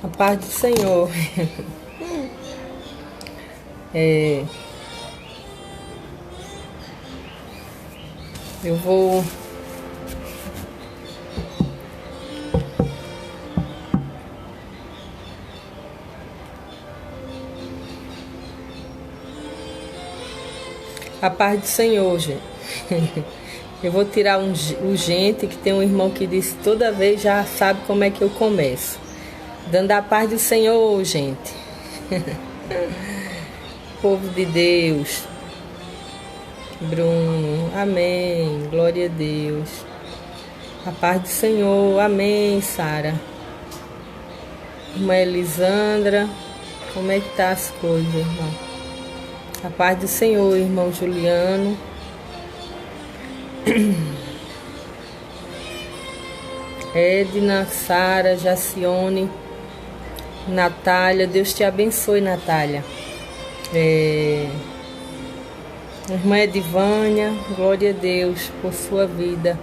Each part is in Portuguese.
A paz do Senhor. Eu vou a paz do Senhor, gente. Eu vou tirar o gente, que tem um irmão que disse toda vez já sabe como é que eu começo. Dando a paz do Senhor, gente. Povo de Deus. Bruno, amém. Glória a Deus. A paz do Senhor, amém, Sara. Irmã Elisandra, como é que tá as coisas, irmão? A paz do Senhor, irmão Juliano. Edna, Sara, Jacione, Natália, Deus te abençoe, Natália. Irmã Edivânia, glória a Deus por sua vida.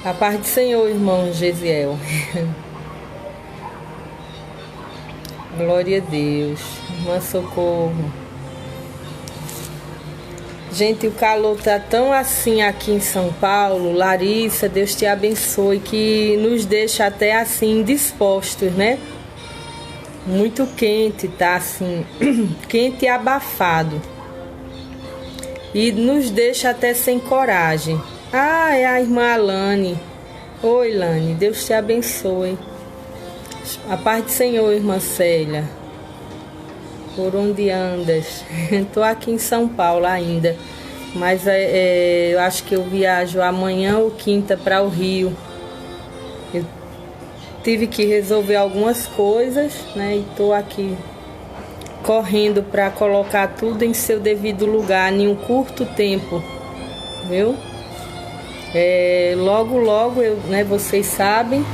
A paz do Senhor, irmão Gesiel. Glória a Deus. Irmã Socorro. Gente, o calor tá tão assim aqui em São Paulo. Larissa, Deus te abençoe, que nos deixa até assim dispostos, né? Muito quente, tá assim, quente e abafado. E nos deixa até sem coragem. Ah, é a irmã Alane. Oi, Lane, Deus te abençoe. A paz do Senhor, irmã Célia. Por onde andas? Estou aqui em São Paulo ainda, mas eu acho que eu viajo amanhã ou quinta para o Rio. Eu tive que resolver algumas coisas, né? E estou aqui correndo para colocar tudo em seu devido lugar em um curto tempo, viu? Logo eu, né? Vocês sabem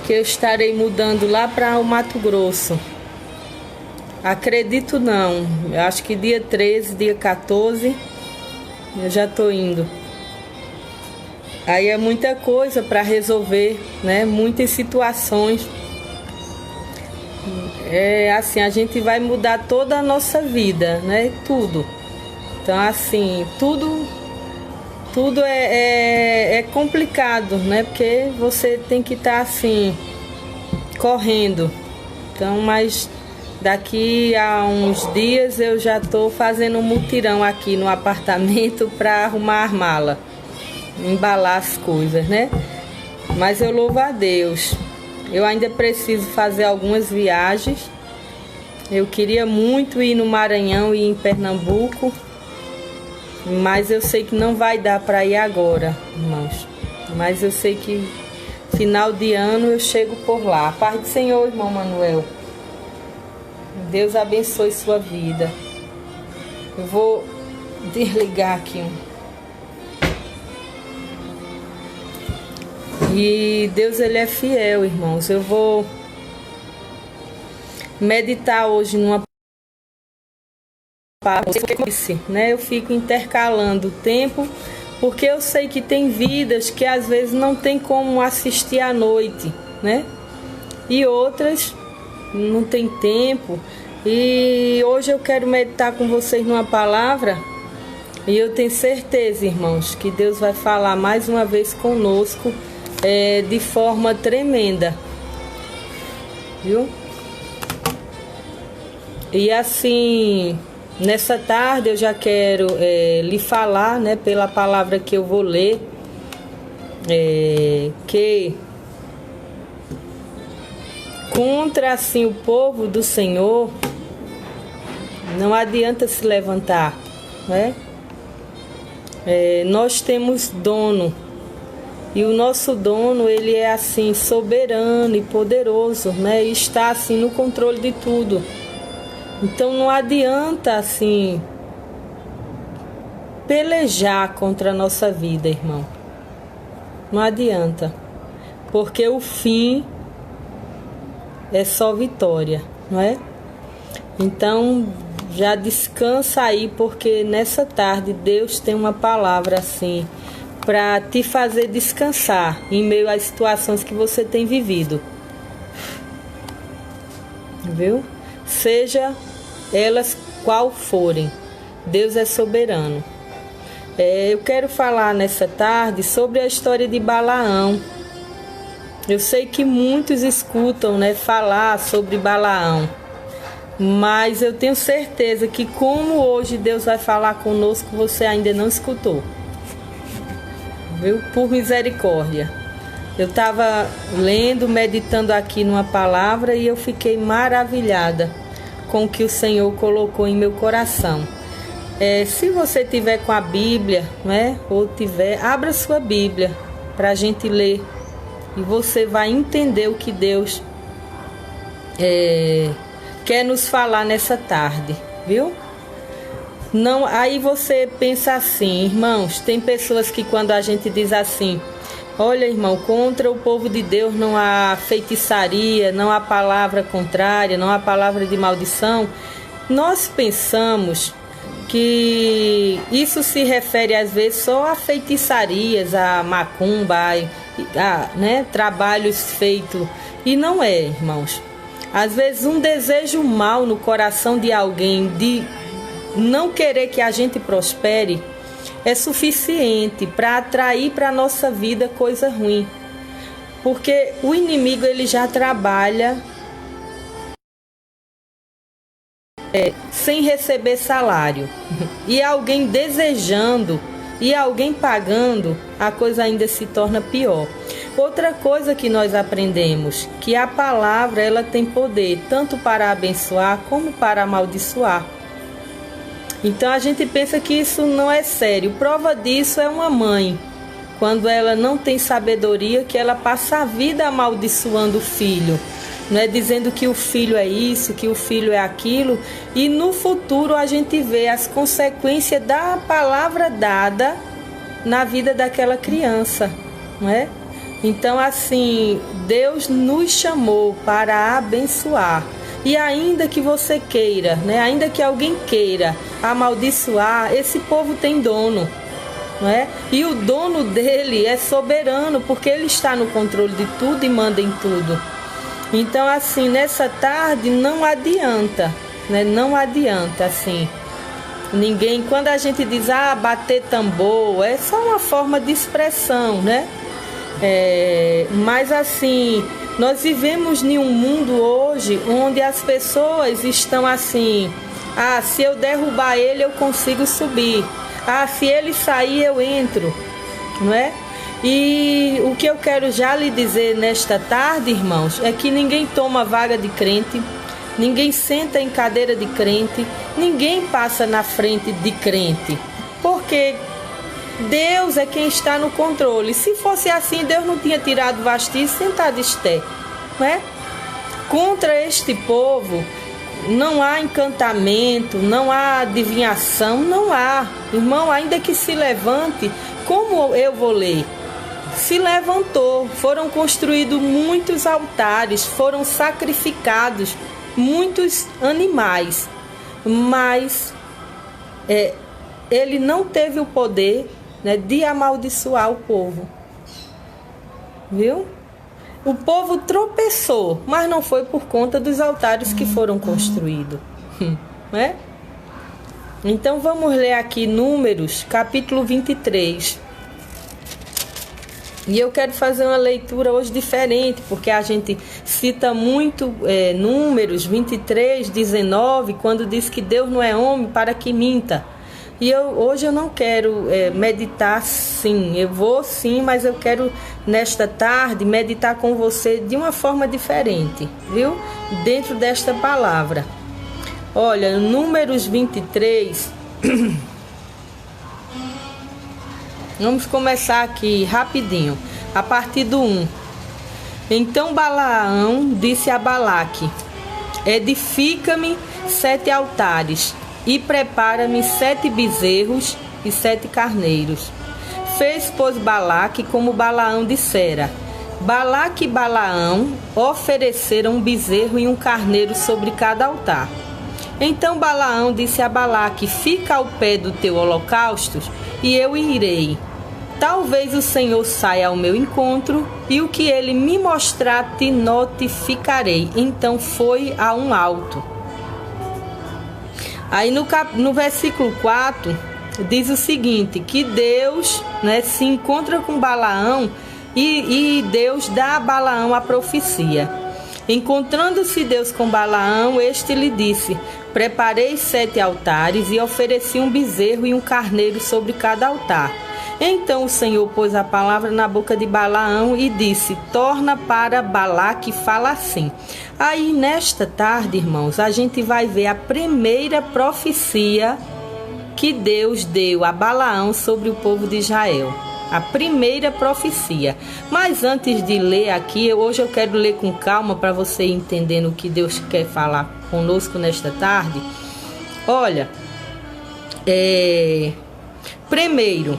que eu estarei mudando lá para o Mato Grosso. Acredito não, eu acho que dia 13, dia 14, eu já tô indo. Aí é muita coisa para resolver, né? Muitas situações. Assim, a gente vai mudar toda a nossa vida, né? Tudo. Então, assim, tudo é complicado, né? Porque você tem que estar assim, correndo. Então, mas daqui a uns dias eu já estou fazendo um mutirão aqui no apartamento para arrumar as malas, embalar as coisas, né? Mas eu louvo a Deus. Eu ainda preciso fazer algumas viagens. Eu queria muito ir no Maranhão e em Pernambuco, mas eu sei que não vai dar para ir agora, irmãos. Mas eu sei que final de ano eu chego por lá. A paz do Senhor, irmão Manuel. Deus abençoe sua vida. Eu vou desligar aqui. E Deus, ele é fiel, irmãos. Eu vou meditar hoje numa palavra, né? Eu fico intercalando o tempo, porque eu sei que tem vidas que às vezes não tem como assistir à noite, né? E outras não tem tempo. E hoje eu quero meditar com vocês numa palavra, e eu tenho certeza, irmãos, que Deus vai falar mais uma vez conosco, de forma tremenda, viu? E assim, nessa tarde eu já quero lhe falar, né, pela palavra que eu vou ler, que contra assim o povo do Senhor não adianta se levantar, né? Nós temos dono, e o nosso dono, ele é assim soberano e poderoso, né? E está assim no controle de tudo. Então não adianta assim pelejar contra a nossa vida, irmão. Não adianta, porque o fim é só vitória, não é? Então já descansa aí, porque nessa tarde Deus tem uma palavra assim para te fazer descansar em meio às situações que você tem vivido. Viu? Seja elas qual forem, Deus é soberano. Eu quero falar nessa tarde sobre a história de Balaão. Eu sei que muitos escutam, né, falar sobre Balaão, mas eu tenho certeza que como hoje Deus vai falar conosco, você ainda não escutou. Viu? Por misericórdia. Eu estava lendo, meditando aqui numa palavra e eu fiquei maravilhada com o que o Senhor colocou em meu coração. Se você tiver com a Bíblia, né, ou tiver, abra sua Bíblia para a gente ler e você vai entender o que Deus quer nos falar nessa tarde, viu? Não, aí você pensa assim, irmãos, tem pessoas que quando a gente diz assim, olha, irmão, contra o povo de Deus não há feitiçaria, não há palavra contrária, não há palavra de maldição. Nós pensamos que isso se refere às vezes só a feitiçarias, a macumba, né, trabalhos feitos. E não é, irmãos. Às vezes um desejo mal no coração de alguém de não querer que a gente prospere é suficiente para atrair para a nossa vida coisa ruim. Porque o inimigo ele já trabalha sem receber salário. E alguém desejando e alguém pagando, a coisa ainda se torna pior. Outra coisa que nós aprendemos, que a palavra ela tem poder tanto para abençoar como para amaldiçoar. Então a gente pensa que isso não é sério. Prova disso é uma mãe, quando ela não tem sabedoria, que ela passa a vida amaldiçoando o filho, não é, dizendo que o filho é isso, que o filho é aquilo, e no futuro a gente vê as consequências da palavra dada na vida daquela criança, não é? Então assim, Deus nos chamou para abençoar. E ainda que você queira, né, ainda que alguém queira amaldiçoar, esse povo tem dono, não é? E o dono dele é soberano, porque ele está no controle de tudo e manda em tudo. Então assim, nessa tarde não adianta, né? Não adianta assim. Ninguém, quando a gente diz bater tambor, é só uma forma de expressão, né? Mas assim, nós vivemos em um mundo hoje onde as pessoas estão assim, se eu derrubar ele eu consigo subir, se ele sair eu entro, não é? E o que eu quero já lhe dizer nesta tarde, irmãos, é que ninguém toma vaga de crente, ninguém senta em cadeira de crente, ninguém passa na frente de crente, porque Deus é quem está no controle. Se fosse assim, Deus não tinha tirado Vasti e sentado Esté, não é? Contra este povo não há encantamento, não há adivinhação, não há. Irmão, ainda que se levante, como eu vou ler? Se levantou, foram construídos muitos altares, foram sacrificados muitos animais, mas ele não teve o poder, né, de amaldiçoar o povo, viu? O povo tropeçou, mas não foi por conta dos altares que foram construídos, né? Então vamos ler aqui Números, capítulo 23. E eu quero fazer uma leitura hoje diferente, porque a gente cita muito Números 23, 19, quando diz que Deus não é homem para que minta. E hoje eu não quero meditar sim, eu vou sim, mas eu quero nesta tarde meditar com você de uma forma diferente, viu? Dentro desta palavra. Olha, Números 23, vamos começar aqui rapidinho, a partir do 1. Então Balaão disse a Balaque: edifica-me 7 altares e prepara-me 7 bezerros e 7 carneiros. Fez, pois, Balaque como Balaão dissera. Balaque e Balaão ofereceram um bezerro e um carneiro sobre cada altar. Então Balaão disse a Balaque: fica ao pé do teu holocausto, e eu irei. Talvez o Senhor saia ao meu encontro, e o que ele me mostrar te notificarei. Então foi a um alto. Aí no versículo 4 diz o seguinte, que Deus, né, se encontra com Balaão e Deus dá a Balaão a profecia. Encontrando-se Deus com Balaão, este lhe disse: preparei 7 altares e ofereci um bezerro e um carneiro sobre cada altar. Então o Senhor pôs a palavra na boca de Balaão e disse: torna para Balaque, fala assim. Aí nesta tarde, irmãos, a gente vai ver a primeira profecia que Deus deu a Balaão sobre o povo de Israel. A primeira profecia. Mas antes de ler aqui, hoje eu quero ler com calma para você entendendo o que Deus quer falar conosco nesta tarde. Olha, primeiro,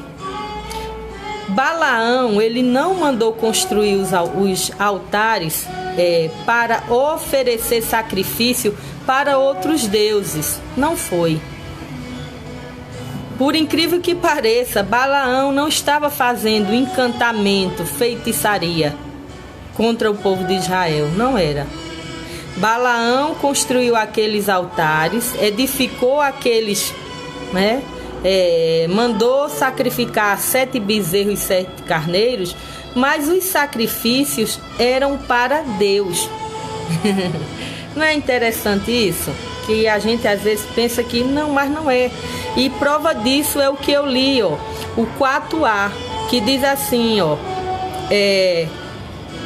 Balaão, ele não mandou construir os altares para oferecer sacrifício para outros deuses. Não foi. Por incrível que pareça, Balaão não estava fazendo encantamento, feitiçaria contra o povo de Israel. Não era. Balaão construiu aqueles altares, edificou aqueles, né? Mandou sacrificar 7 bezerros e 7 carneiros, mas os sacrifícios eram para Deus. Não é interessante isso? Que a gente às vezes pensa que não, mas não é. E prova disso é o que eu li, ó, o 4a, que diz assim, ó,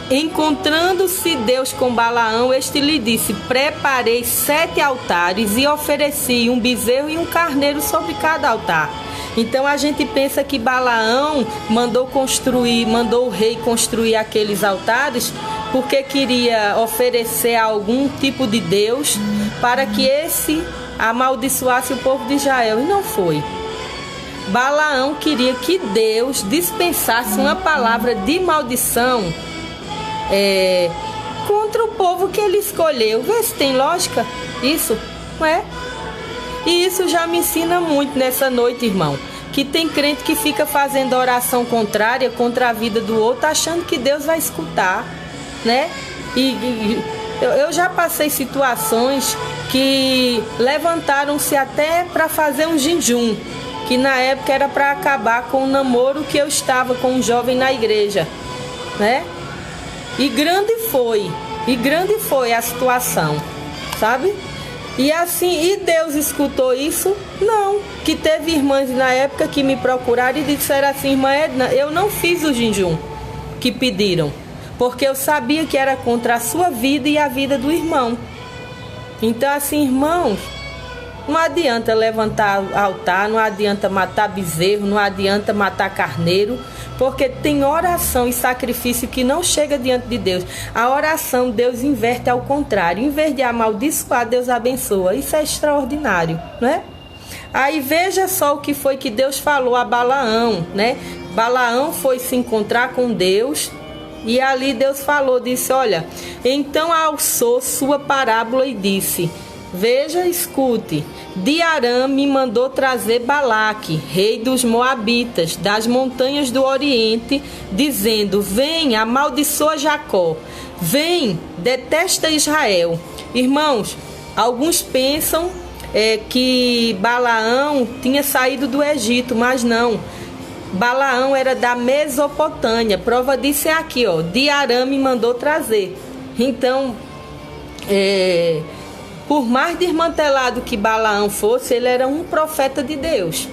encontrando-se Deus com Balaão, este lhe disse: preparei 7 altares e ofereci um bezerro e um carneiro sobre cada altar. Então a gente pensa que Balaão mandou o rei construir aqueles altares porque queria oferecer a algum tipo de Deus para que esse amaldiçoasse o povo de Israel. E não foi. Balaão queria que Deus dispensasse uma palavra de maldição contra o povo que ele escolheu. Vê se tem lógica isso, não é? E isso já me ensina muito nessa noite, irmão, que tem crente que fica fazendo oração contrária contra a vida do outro, achando que Deus vai escutar, né? Eu já passei situações que levantaram-se até para fazer um jejum, que na época era para acabar com o namoro que eu estava com um jovem na igreja, né? E grande foi a situação, sabe? E assim, e Deus escutou isso? Não, que teve irmãs na época que me procuraram e disseram assim: irmã Edna, eu não fiz o jejum que pediram, porque eu sabia que era contra a sua vida e a vida do irmão. Então assim, irmãos, não adianta levantar altar, não adianta matar bezerro, não adianta matar carneiro, porque tem oração e sacrifício que não chega diante de Deus. A oração Deus inverte ao contrário. Em vez de amaldiçoar, Deus abençoa. Isso é extraordinário, né? Aí veja só o que foi que Deus falou a Balaão, né? Balaão foi se encontrar com Deus e ali Deus falou, disse: olha, então alçou sua parábola e disse: veja, escute, de Arã me mandou trazer Balaque, rei dos Moabitas, das montanhas do Oriente, dizendo: vem, amaldiçoa Jacó, vem, detesta Israel. Irmãos, alguns pensam que Balaão tinha saído do Egito, mas não. Balaão era da Mesopotâmia. Prova disso é aqui, ó, de Arã me mandou trazer. Então, por mais desmantelado que Balaão fosse, ele era um profeta de Deus.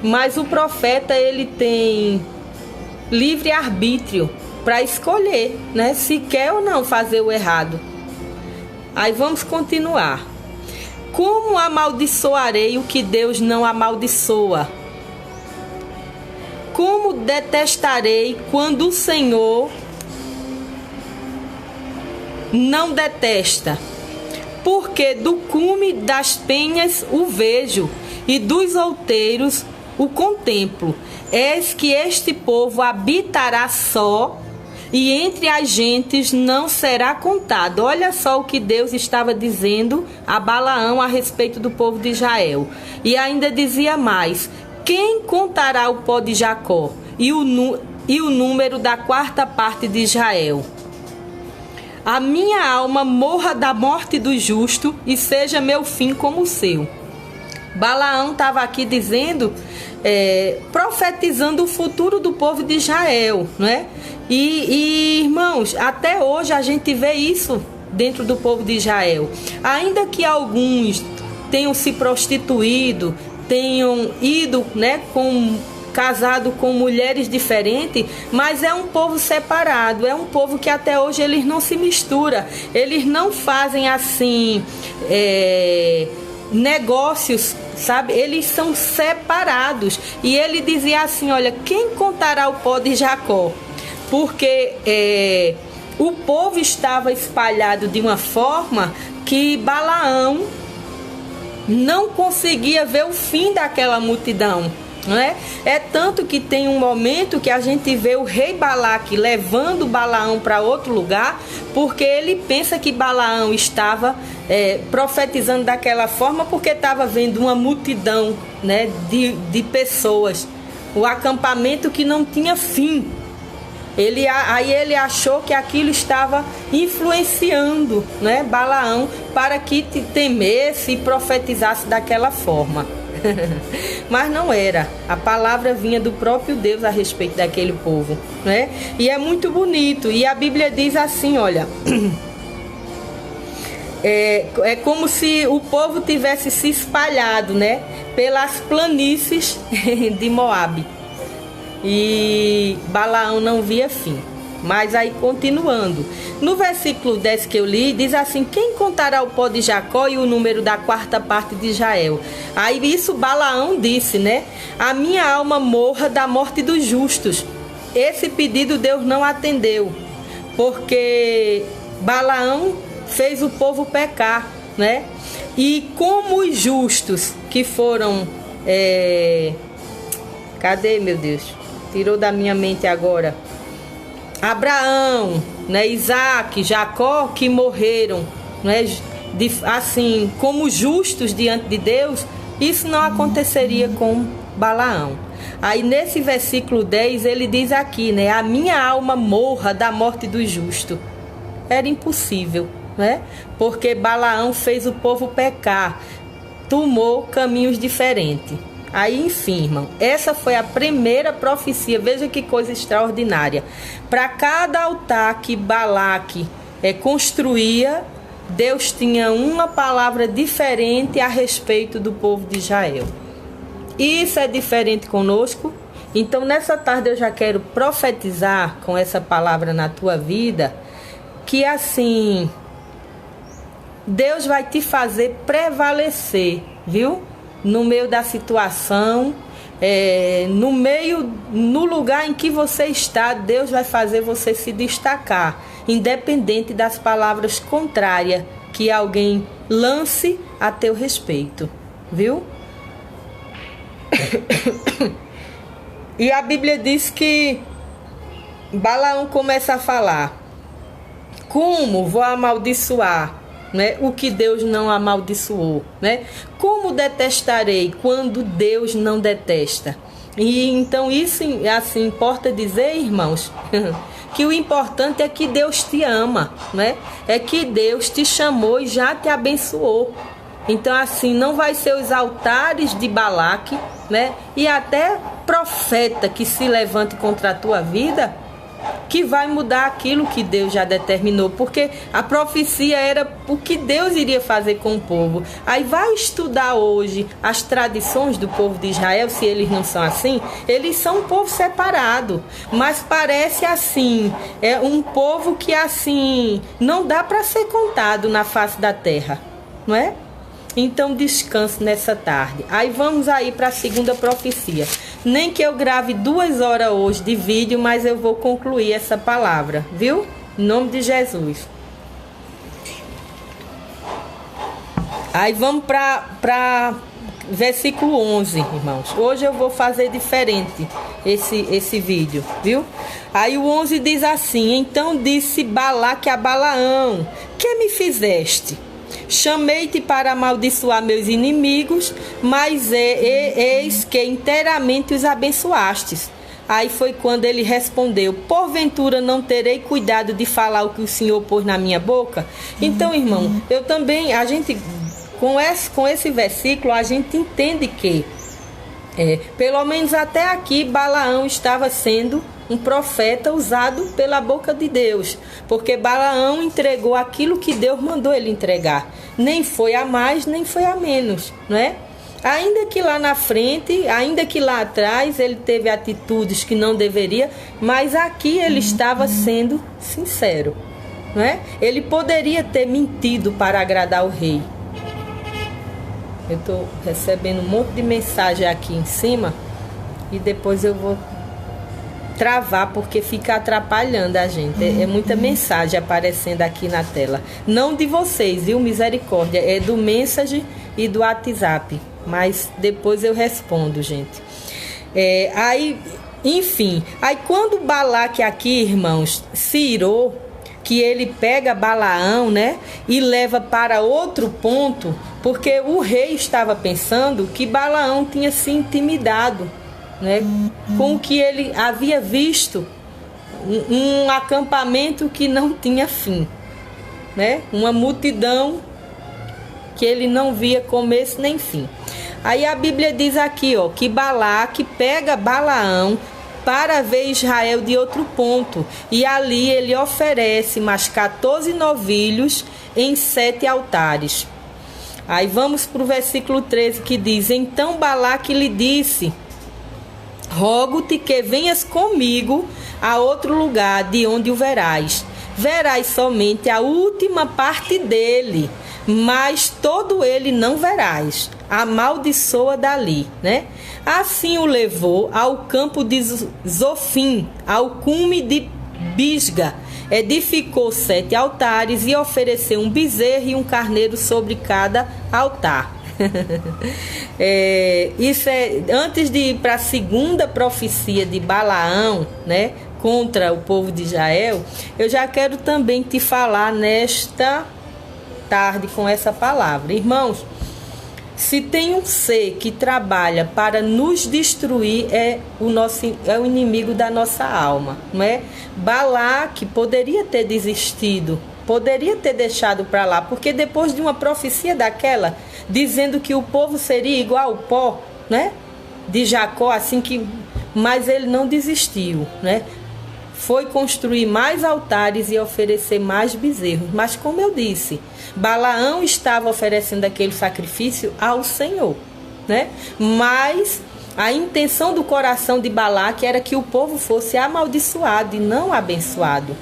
Mas o profeta, ele tem livre arbítrio para escolher, né, se quer ou não fazer o errado. Aí vamos continuar. Como amaldiçoarei o que Deus não amaldiçoa? Como detestarei quando o Senhor não detesta? Porque do cume das penhas o vejo, e dos outeiros o contemplo. Eis que este povo habitará só, e entre as gentes não será contado. Olha só o que Deus estava dizendo a Balaão a respeito do povo de Israel. E ainda dizia mais: quem contará o pó de Jacó? e o número da quarta parte de Israel. A minha alma morra da morte do justo e seja meu fim como o seu. Balaão estava aqui dizendo, profetizando o futuro do povo de Israel, não é? E irmãos, até hoje a gente vê isso dentro do povo de Israel. Ainda que alguns tenham se prostituído, tenham ido, né, casado com mulheres diferentes, mas é um povo separado, é um povo que até hoje eles não se misturam, eles não fazem assim negócios, sabe? Eles são separados. E ele dizia assim, olha, quem contará o pó de Jacó? Porque o povo estava espalhado de uma forma que Balaão não conseguia ver o fim daquela multidão, não é? É tanto que tem um momento que a gente vê o rei Balaque levando Balaão para outro lugar, porque ele pensa que Balaão estava profetizando daquela forma porque estava vendo uma multidão, né, de pessoas, o acampamento que não tinha fim. Aí ele achou que aquilo estava influenciando, né, Balaão para que temesse e profetizasse daquela forma. Mas não era. A palavra vinha do próprio Deus a respeito daquele povo, né? E é muito bonito. E a Bíblia diz assim, olha, é como se o povo tivesse se espalhado, né, pelas planícies de Moabe. E Balaão não via fim. Mas aí continuando, no versículo 10 que eu li, diz assim, quem contará o pó de Jacó e o número da quarta parte de Israel? Aí isso Balaão disse, né? A minha alma morra da morte dos justos. Esse pedido Deus não atendeu, porque Balaão fez o povo pecar, né? E como os justos que foram... Cadê, meu Deus? Tirou da minha mente agora. Abraão, né, Isaac, Jacó, que morreram, né, assim, como justos diante de Deus, isso não aconteceria com Balaão. Aí nesse versículo 10 ele diz aqui, né, a minha alma morra da morte do justo. Era impossível, né, porque Balaão fez o povo pecar, tomou caminhos diferentes. Aí, enfim, irmão, essa foi a primeira profecia. Veja que coisa extraordinária. Para cada altar que Balaque construía, Deus tinha uma palavra diferente a respeito do povo de Israel. Isso é diferente conosco. Então, nessa tarde eu já quero profetizar com essa palavra na tua vida, que assim, Deus vai te fazer prevalecer, viu? No meio da situação, no lugar em que você está, Deus vai fazer você se destacar, independente das palavras contrárias que alguém lance a teu respeito, viu? E a Bíblia diz que Balaão começa a falar, como vou amaldiçoar, né, o que Deus não amaldiçoou, né? Como detestarei quando Deus não detesta? E então isso assim importa dizer, irmãos, que o importante é que Deus te ama, né? É que Deus te chamou e já te abençoou. Então assim, não vai ser os altares de Balaque, né? E até profeta que se levante contra a tua vida, que vai mudar aquilo que Deus já determinou, porque a profecia era o que Deus iria fazer com o povo. Aí vai estudar hoje as tradições do povo de Israel, se eles não são assim, eles são um povo separado, mas parece assim, é um povo que assim, não dá para ser contado na face da terra, não é? Então descanse nessa tarde. Aí vamos aí para a segunda profecia. Nem que eu grave 2 horas hoje de vídeo, mas eu vou concluir essa palavra, viu? Em nome de Jesus. Aí vamos para versículo 11, irmãos. Hoje eu vou fazer diferente esse vídeo, viu? Aí o 11 diz assim, então disse Balaque a Balaão, que me fizeste? Chamei-te para amaldiçoar meus inimigos, mas eis que inteiramente os abençoastes. Aí foi quando ele respondeu: porventura não terei cuidado de falar o que o Senhor pôs na minha boca? Então, irmão, eu também, a gente, com esse versículo, a gente entende que, pelo menos até aqui, Balaão estava sendo um profeta usado pela boca de Deus, porque Balaão entregou aquilo que Deus mandou ele entregar. Nem foi a mais, nem foi a menos, não é? Ainda que lá na frente, ainda que lá atrás ele teve atitudes que não deveria, mas aqui ele estava sendo sincero, não é? Ele poderia ter mentido para agradar o rei. Eu estou recebendo um monte de mensagem aqui em cima e depois eu vou travar porque fica atrapalhando a gente. É muita mensagem aparecendo aqui na tela. Não de vocês, viu? Misericórdia. É do Message e do WhatsApp. Mas depois eu respondo, gente. Enfim. Aí quando Balaque aqui, irmãos, se irou, que ele pega Balaão, né, e leva para outro ponto, porque o rei estava pensando que Balaão tinha se intimidado, né, com o que ele havia visto, um acampamento que não tinha fim, né, uma multidão que ele não via começo nem fim. Aí a Bíblia diz aqui, ó, que Balaque pega Balaão para ver Israel de outro ponto, e ali ele oferece mais 14 novilhos em 7 altares. Aí vamos para o versículo 13 que diz: então Balaque lhe disse: rogo-te que venhas comigo a outro lugar de onde o verás. Verás somente a última parte dele, mas todo ele não verás. Amaldiçoa dali, né? Assim o levou ao campo de Zofim, ao cume de Bisga. Edificou 7 altares e ofereceu um bezerro e um carneiro sobre cada altar. Isso é antes de ir para a segunda profecia de Balaão, né, contra o povo de Israel. Eu já quero também te falar nesta tarde com essa palavra, irmãos. Se tem um ser que trabalha para nos destruir, é o inimigo da nossa alma, não é? Balaque poderia ter desistido, poderia ter deixado para lá, porque depois de uma profecia daquela, dizendo que o povo seria igual ao pó, né, de Jacó, assim que, mas ele não desistiu, né? Foi construir mais altares e oferecer mais bezerros. Mas como eu disse, Balaão estava oferecendo aquele sacrifício ao Senhor, né? Mas a intenção do coração de Balaque era que o povo fosse amaldiçoado e não abençoado.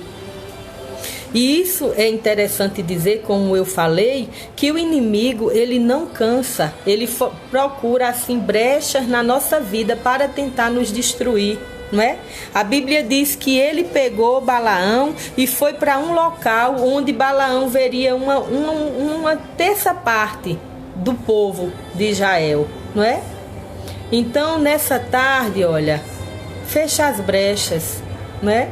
E isso é interessante dizer, como eu falei, que o inimigo, ele não cansa, ele procura assim brechas na nossa vida para tentar nos destruir. Não é? A Bíblia diz que ele pegou Balaão e foi para um local onde Balaão veria uma terça parte do povo de Israel, não é? Então nessa tarde, olha, fecha as brechas, não é?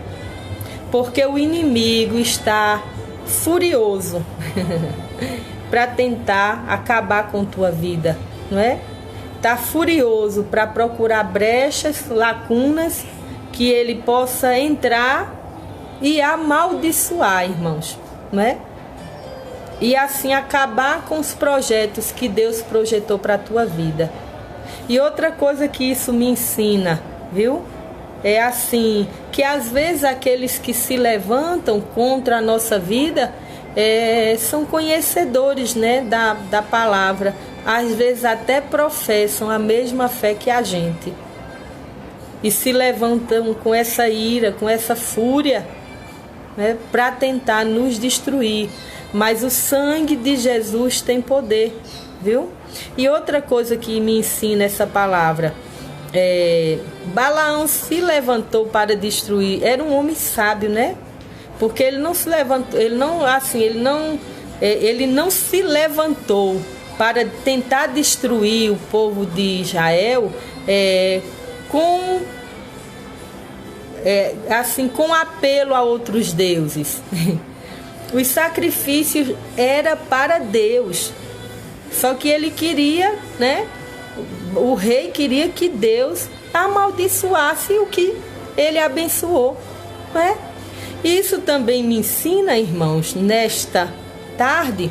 Porque o inimigo está furioso para tentar acabar com tua vida, não é? Está furioso para procurar brechas, lacunas, que ele possa entrar e amaldiçoar, irmãos, né? E assim acabar com os projetos que Deus projetou para a tua vida. E outra coisa que isso me ensina, viu? É assim, que às vezes aqueles que se levantam contra a nossa vida são conhecedores, né, da palavra. Às vezes até professam a mesma fé que a gente. E se levantam com essa ira, com essa fúria, né, para tentar nos destruir. Mas o sangue de Jesus tem poder, viu? E outra coisa que me ensina essa palavra, Balaão se levantou para destruir. Era um homem sábio, né? Porque ele não se levantou, ele não se levantou para tentar destruir o povo de Israel com apelo a outros deuses. Os sacrifícios era para Deus. Só que ele queria, né? O rei queria que Deus amaldiçoasse o que ele abençoou, né? Isso também me ensina, irmãos, nesta tarde,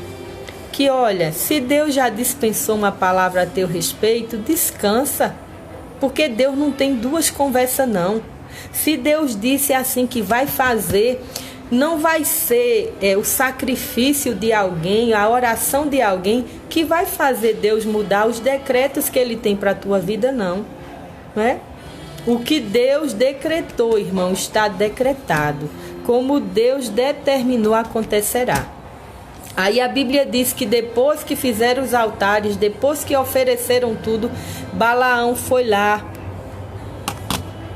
que olha, se Deus já dispensou uma palavra a teu respeito, descansa, porque Deus não tem duas conversas não. Se Deus disse assim que vai fazer, não vai ser o sacrifício de alguém, a oração de alguém que vai fazer Deus mudar os decretos que Ele tem para a tua vida, não, né? O que Deus decretou, irmão, está decretado. Como Deus determinou, acontecerá. Aí a Bíblia diz que depois que fizeram os altares, depois que ofereceram tudo, Balaão foi lá.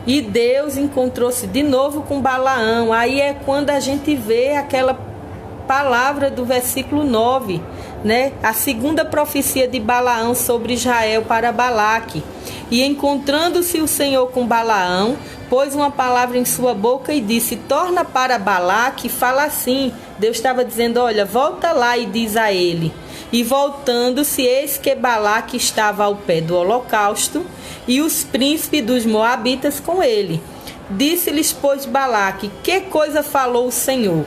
E Deus encontrou-se de novo com Balaão. Aí é quando a gente vê aquela palavra do versículo 9, né? A segunda profecia de Balaão sobre Israel para Balaque. E encontrando-se o Senhor com Balaão, pôs uma palavra em sua boca e disse: torna para Balaque, fala assim. Deus estava dizendo: olha, volta lá e diz a ele. E voltando-se, eis que Balaque estava ao pé do holocausto, e os príncipes dos moabitas com ele. Disse-lhes, pois, Balaque: que coisa falou o Senhor?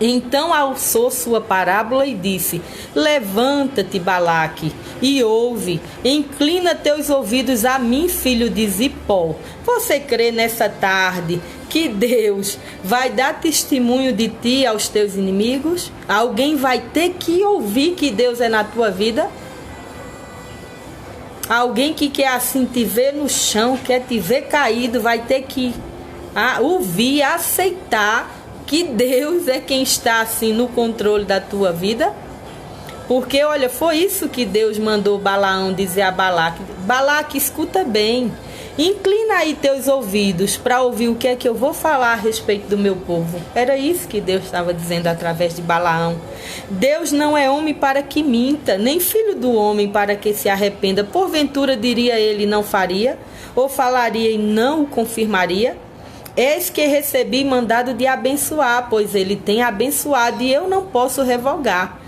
Então alçou sua parábola e disse: levanta-te, Balaque, e ouve, inclina teus ouvidos a mim, filho de Zipó. Você crê nessa tarde que Deus vai dar testemunho de ti aos teus inimigos? Alguém vai ter que ouvir que Deus é na tua vida? Alguém que quer assim te ver no chão, quer te ver caído, vai ter que ouvir, aceitar que Deus é quem está assim no controle da tua vida? Porque olha, foi isso que Deus mandou Balaão dizer a Balaque: Balaque, escuta bem, inclina aí teus ouvidos para ouvir o que é que eu vou falar a respeito do meu povo. Era isso que Deus estava dizendo através de Balaão. Deus não é homem para que minta, nem filho do homem para que se arrependa. Porventura diria ele, não faria, ou falaria e não o confirmaria? Eis que recebi mandado de abençoar, pois ele tem abençoado e eu não posso revogar.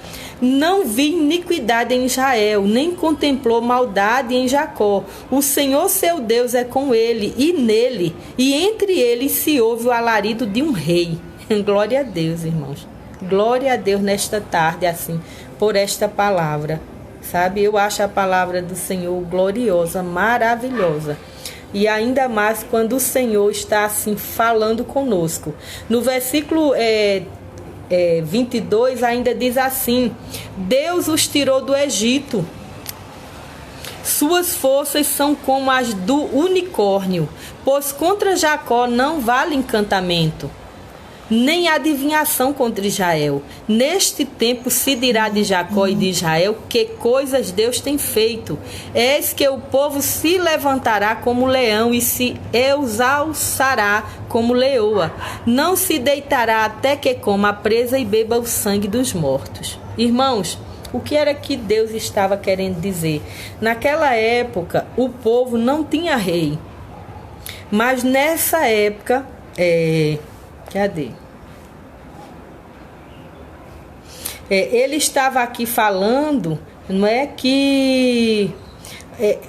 Não vi iniquidade em Israel, nem contemplou maldade em Jacó. O Senhor seu Deus é com ele, e nele, e entre eles se ouve o alarido de um rei. Glória a Deus, irmãos. Glória a Deus nesta tarde, assim, por esta palavra. Sabe, eu acho a palavra do Senhor gloriosa, maravilhosa. E ainda mais quando o Senhor está assim falando conosco. No versículo 22 ainda diz assim: Deus os tirou do Egito. Suas forças são como as do unicórnio, pois contra Jacó não vale encantamento, nem adivinhação contra Israel. Neste tempo se dirá de Jacó e de Israel: que coisas Deus tem feito. Eis que o povo se levantará como leão e se exalçará como leoa. Não se deitará até que coma a presa e beba o sangue dos mortos. Irmãos, o que era que Deus estava querendo dizer? Naquela época, o povo não tinha rei. Mas nessa época, cadê? Ele estava aqui falando, não é, que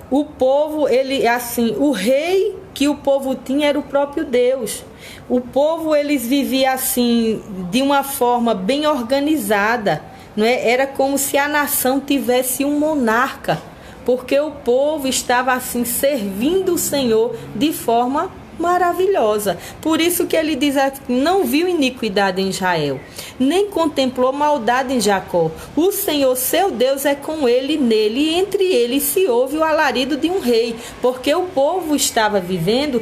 o povo, ele assim, o rei que o povo tinha era o próprio Deus. O povo, eles viviam assim de uma forma bem organizada, não é? Era como se a nação tivesse um monarca, porque o povo estava assim servindo o Senhor de forma maravilhosa. Por isso que ele diz aqui: não viu iniquidade em Israel, nem contemplou maldade em Jacó. O Senhor seu Deus é com ele e nele, e entre eles se ouve o alarido de um rei. Porque o povo estava vivendo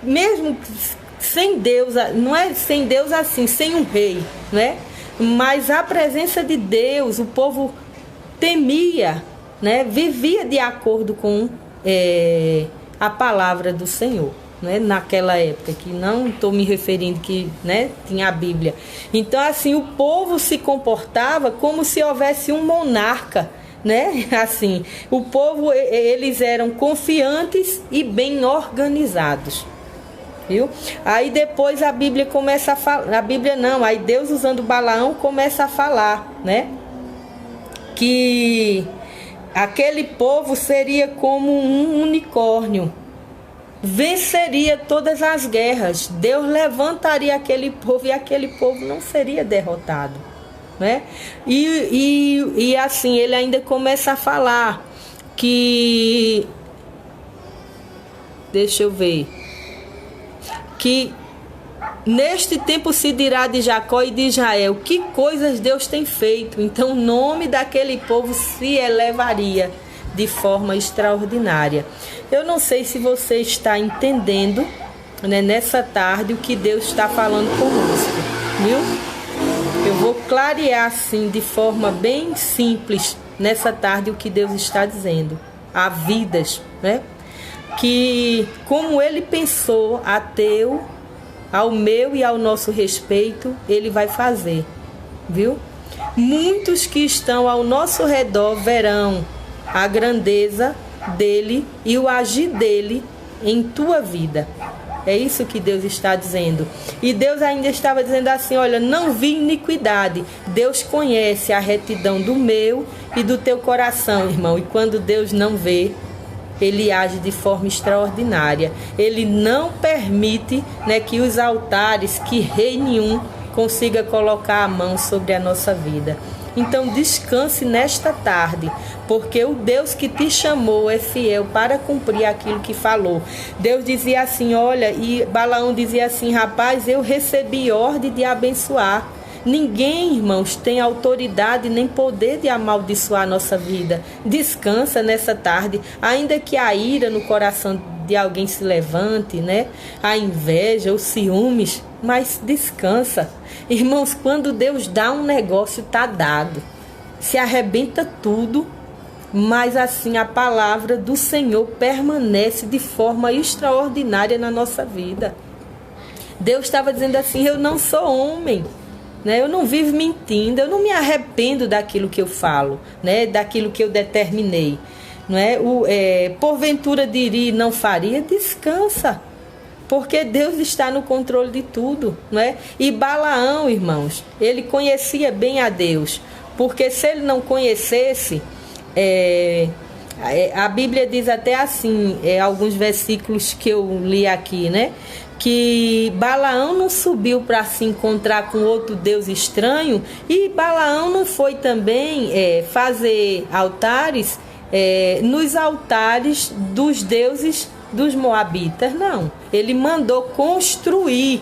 mesmo sem Deus, não é sem Deus assim, sem um rei, né? Mas a presença de Deus, o povo temia, né? Vivia de acordo com a palavra do Senhor. Né, naquela época, que não estou me referindo que, né, tinha a Bíblia. Então assim, o povo se comportava como se houvesse um monarca, né? Assim, o povo, eles eram confiantes e bem organizados, viu? Aí depois a Bíblia começa a falar, a Bíblia não, aí Deus usando Balaão começa a falar, né, que aquele povo seria como um unicórnio, venceria todas as guerras. Deus levantaria aquele povo e aquele povo não seria derrotado, né? E assim, ele ainda começa a falar que... Deixa eu ver. Que neste tempo se dirá de Jacó e de Israel, que coisas Deus tem feito. Então o nome daquele povo se elevaria de forma extraordinária. Eu não sei se você está entendendo, né, nessa tarde o que Deus está falando conosco, viu? Eu vou clarear assim de forma bem simples nessa tarde o que Deus está dizendo. Há vidas, né? Que como Ele pensou ao meu e ao nosso respeito, Ele vai fazer, viu? Muitos que estão ao nosso redor verão a grandeza dele e o agir dele em tua vida. É isso que Deus está dizendo. E Deus ainda estava dizendo assim, olha, não vi iniquidade. Deus conhece a retidão do meu e do teu coração, irmão. E quando Deus não vê, Ele age de forma extraordinária. Ele não permite, né, que os altares, que rei nenhum consiga colocar a mão sobre a nossa vida. Então descanse nesta tarde, porque o Deus que te chamou é fiel para cumprir aquilo que falou. Deus dizia assim, olha, e Balaão dizia assim, rapaz, eu recebi ordem de abençoar. Ninguém, irmãos, tem autoridade nem poder de amaldiçoar a nossa vida. Descansa nessa tarde, ainda que a ira no coração de alguém se levante, né? A inveja, os ciúmes, mas descansa. Irmãos, quando Deus dá um negócio, está dado. Se arrebenta tudo, mas assim a palavra do Senhor permanece de forma extraordinária na nossa vida. Deus estava dizendo assim, eu não sou homem, né? Eu não vivo mentindo, eu não me arrependo daquilo que eu falo, né? Daquilo que eu determinei. Não é? Porventura diria não faria, descansa. Porque Deus está no controle de tudo, não é? E Balaão, irmãos, ele conhecia bem a Deus. Porque se ele não conhecesse, a Bíblia diz até assim, alguns versículos que eu li aqui, né? Que Balaão não subiu para se encontrar com outro Deus estranho. E Balaão não foi também fazer altares nos altares dos deuses dos moabitas, não. Ele mandou construir.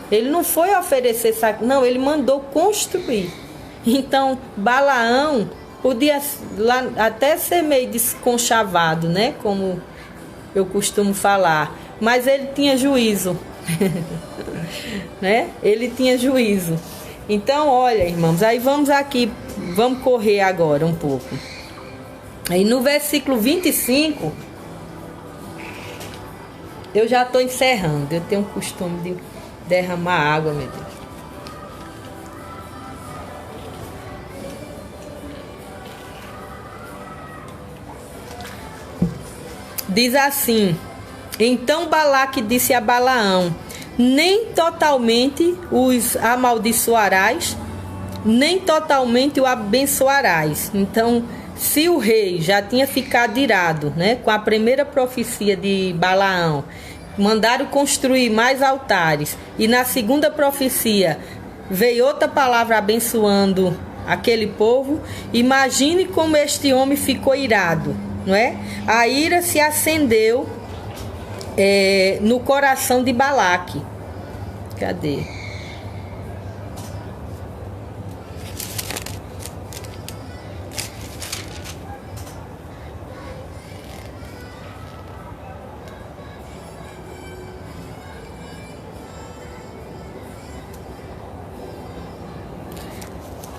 Ele não foi oferecer sacrifício, não, ele mandou construir. Então, Balaão podia lá, até ser meio desconchavado, né? Como eu costumo falar. Mas ele tinha juízo. Né? Ele tinha juízo. Então, olha, irmãos, aí vamos aqui, vamos correr agora um pouco. Aí no versículo 25... Eu já estou encerrando. Eu tenho o costume de derramar água, meu Deus. Diz assim, então Balaque disse a Balaão, nem totalmente os amaldiçoarás, nem totalmente o abençoarás. Então, se o rei já tinha ficado irado, né, com a primeira profecia de Balaão, mandaram construir mais altares, e na segunda profecia veio outra palavra abençoando aquele povo, imagine como este homem ficou irado, não é? A ira se acendeu no coração de Balaque. Cadê?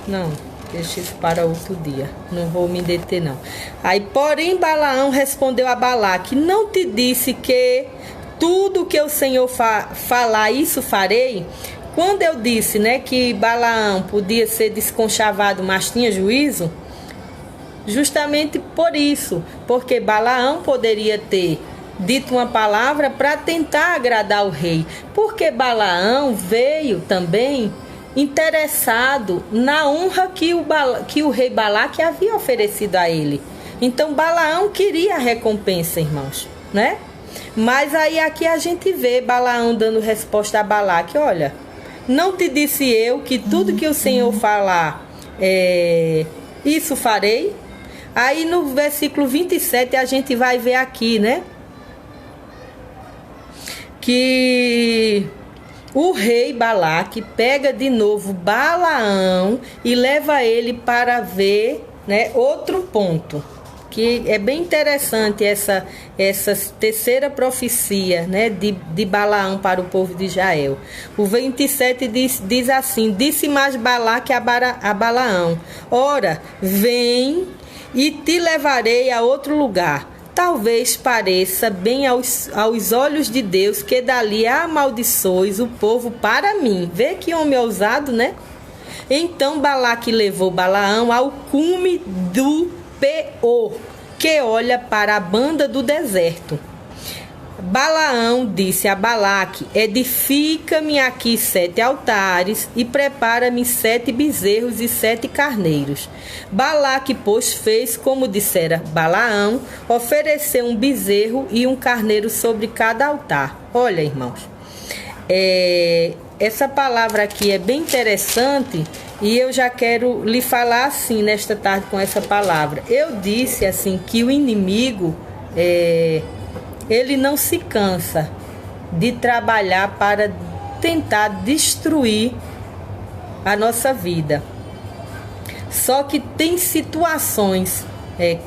Não, deixa isso para outro dia. Não vou me deter, não. Aí, porém, Balaão respondeu a Balaque, não te disse que tudo que o Senhor falar, isso farei? Quando eu disse, né, que Balaão podia ser desconchavado, mas tinha juízo, justamente por isso, porque Balaão poderia ter dito uma palavra para tentar agradar o rei, porque Balaão veio também interessado na honra que o rei Balaque havia oferecido a ele. Então Balaão queria a recompensa, irmãos, né? Mas aí aqui a gente vê Balaão dando resposta a Balaque: olha, não te disse eu que tudo que o Senhor falar, isso farei? Aí no versículo 27 a gente vai ver aqui, né? Que o rei Balaque pega de novo Balaão e leva ele para ver, né, outro ponto. Que é bem interessante essa terceira profecia, né, de Balaão para o povo de Israel. O 27 diz assim: disse mais Balaque a Balaão: ora, vem e te levarei a outro lugar. Talvez pareça bem aos olhos de Deus que dali amaldiçoes o povo para mim. Vê que homem ousado, né? Então Balaque levou Balaão ao cume do Peor, que olha para a banda do deserto. Balaão disse a Balaque: edifica-me aqui 7 altares e prepara-me 7 bezerros e 7 carneiros. Balaque, pois, fez como dissera Balaão, ofereceu um bezerro e um carneiro sobre cada altar. Olha, irmãos, essa palavra aqui é bem interessante e eu já quero lhe falar assim nesta tarde com essa palavra. Eu disse assim que o inimigo ele não se cansa de trabalhar para tentar destruir a nossa vida. Só que tem situações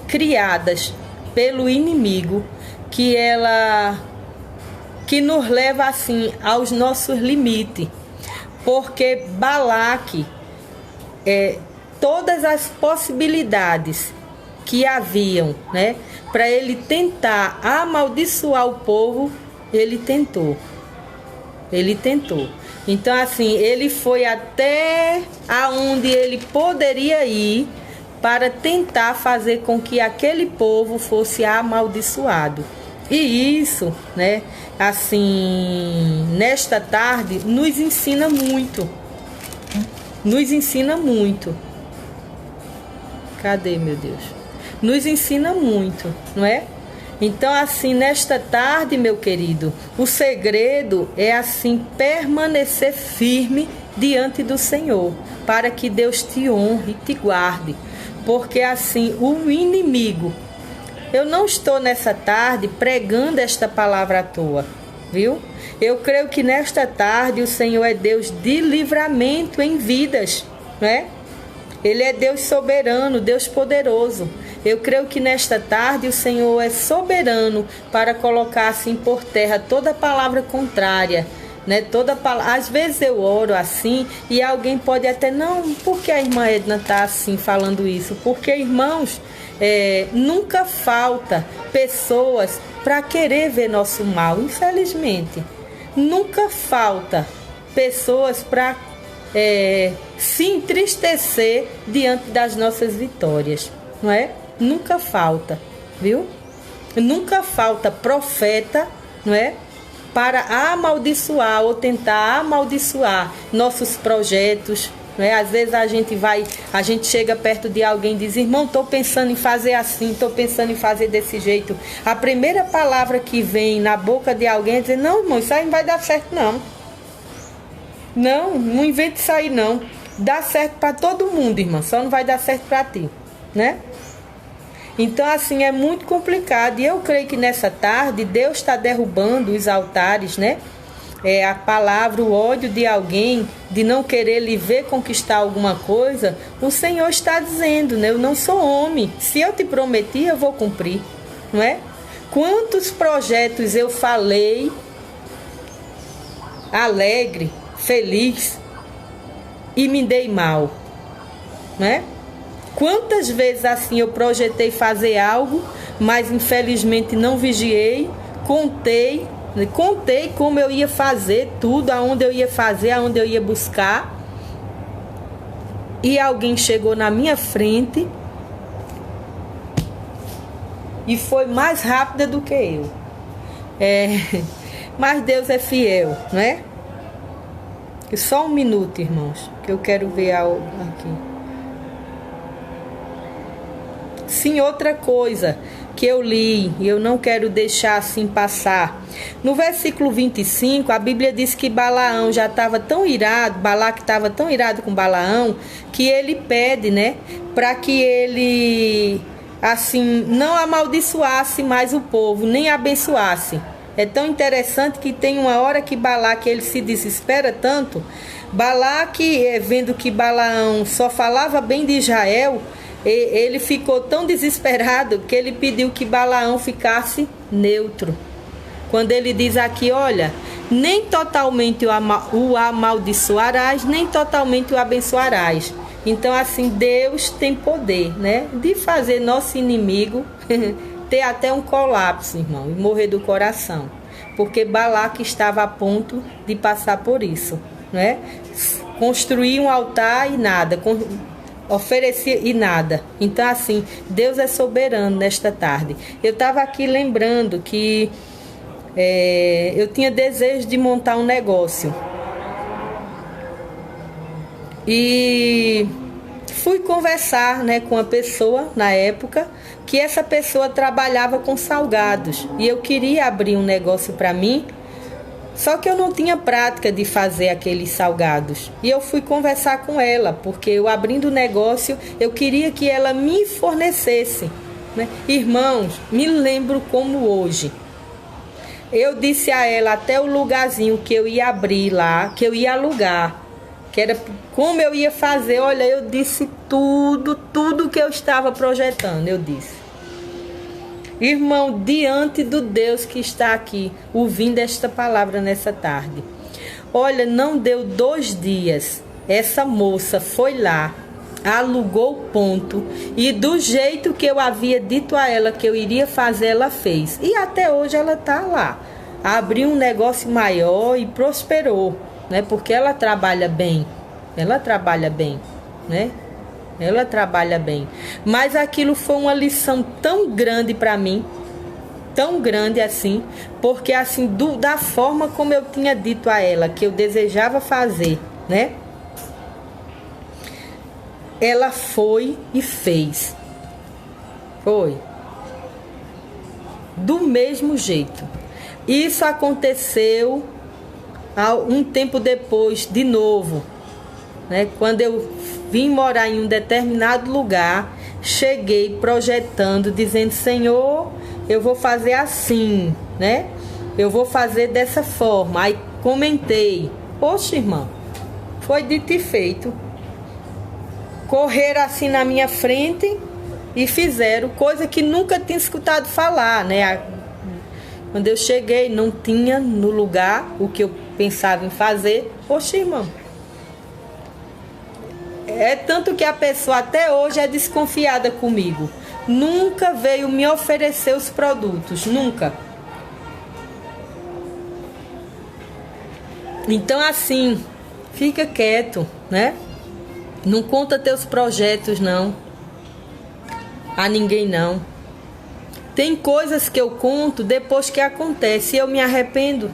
criadas pelo inimigo que nos leva assim aos nossos limites. Porque Balaque, todas as possibilidades que haviam, né, para ele tentar amaldiçoar o povo, ele tentou. Então, assim, ele foi até aonde ele poderia ir para tentar fazer com que aquele povo fosse amaldiçoado. E isso, né, assim, nesta tarde, nos ensina muito. Cadê, meu Deus? Nos ensina muito, não é? Então, assim, nesta tarde, meu querido, o segredo é, assim, permanecer firme diante do Senhor, para que Deus te honre e te guarde. Porque, assim, o inimigo... Eu não estou nessa tarde pregando esta palavra à toa, viu? Eu creio que nesta tarde o Senhor é Deus de livramento em vidas, né? Ele é Deus soberano, Deus poderoso. Eu creio que nesta tarde o Senhor é soberano para colocar assim por terra toda palavra contrária, né? Às vezes eu oro assim e alguém pode até, não, por que a irmã Edna está assim falando isso? Porque, irmãos, nunca falta pessoas para querer ver nosso mal, infelizmente. Nunca falta pessoas para se entristecer diante das nossas vitórias, não é? Nunca falta, viu? Nunca falta profeta, não é? Para amaldiçoar ou tentar amaldiçoar nossos projetos, não é? Às vezes a gente chega perto de alguém e diz: irmão, estou pensando em fazer assim, estou pensando em fazer desse jeito. A primeira palavra que vem na boca de alguém é dizer: não, irmão, isso aí não vai dar certo, não. Não invente isso aí, não. Dá certo para todo mundo, irmã, só não vai dar certo para ti, né? Então, assim, é muito complicado. E eu creio que nessa tarde Deus está derrubando os altares, né? A palavra, o ódio de alguém, de não querer lhe ver conquistar alguma coisa. O Senhor está dizendo, né? Eu não sou homem. Se eu te prometi, eu vou cumprir, não é? Quantos projetos eu falei alegre, feliz, e me dei mal, né? Quantas vezes assim eu projetei fazer algo, mas infelizmente não vigiei, contei como eu ia fazer tudo, aonde eu ia fazer, aonde eu ia buscar, e alguém chegou na minha frente e foi mais rápida do que eu. Mas Deus é fiel, não é? Só um minuto, irmãos, que eu quero ver aqui. Sim, outra coisa, que eu li, e eu não quero deixar assim passar. No versículo 25, a Bíblia diz que Balaão já estava tão irado, Balaque estava tão irado com Balaão, que ele pede, né, para que ele, assim, não amaldiçoasse mais o povo, nem abençoasse. É tão interessante que tem uma hora que Balaque, ele se desespera tanto. Balaque, vendo que Balaão só falava bem de Israel, ele ficou tão desesperado que ele pediu que Balaão ficasse neutro. Quando ele diz aqui, olha, nem totalmente o amaldiçoarás, nem totalmente o abençoarás. Então, assim, Deus tem poder, né, de fazer nosso inimigo ter até um colapso, irmão, e morrer do coração. Porque Balaque estava a ponto de passar por isso, né? Construir um altar e nada, oferecer e nada. Então, assim, Deus é soberano nesta tarde. Eu estava aqui lembrando que eu tinha desejo de montar um negócio. E fui conversar, né, com uma pessoa na época, que essa pessoa trabalhava com salgados. E eu queria abrir um negócio para mim, só que eu não tinha prática de fazer aqueles salgados. E eu fui conversar com ela, porque eu abrindo o negócio, eu queria que ela me fornecesse, né? Irmãos, me lembro como hoje. Eu disse a ela até o lugarzinho que eu ia abrir lá, que eu ia alugar, que era como eu ia fazer. Olha, eu disse tudo que eu estava projetando, eu disse. Irmão, diante do Deus que está aqui, ouvindo esta palavra nessa tarde. Olha, não deu 2 dias, essa moça foi lá, alugou o ponto e do jeito que eu havia dito a ela que eu iria fazer, ela fez. E até hoje ela está lá. Abriu um negócio maior e prosperou, né? Porque ela trabalha bem, né? Ela trabalha bem. Mas aquilo foi uma lição tão grande para mim, tão grande assim, porque assim, da forma como eu tinha dito a ela que eu desejava fazer, né? Ela foi e fez. Foi. Do mesmo jeito. Isso aconteceu um tempo depois, de novo, né? Quando eu vim morar em um determinado lugar, cheguei projetando, dizendo, Senhor, eu vou fazer assim, né? Eu vou fazer dessa forma. Aí comentei, poxa, irmão, foi dito e feito. Correram assim na minha frente e fizeram coisa que nunca tinha escutado falar, né? Quando eu cheguei, não tinha no lugar o que eu pensava em fazer. Poxa, irmão, é tanto que a pessoa até hoje é desconfiada comigo. Nunca veio me oferecer os produtos, nunca. Então, assim, fica quieto, né? Não conta teus projetos, não. A ninguém, não. Tem coisas que eu conto depois que acontece e eu me arrependo.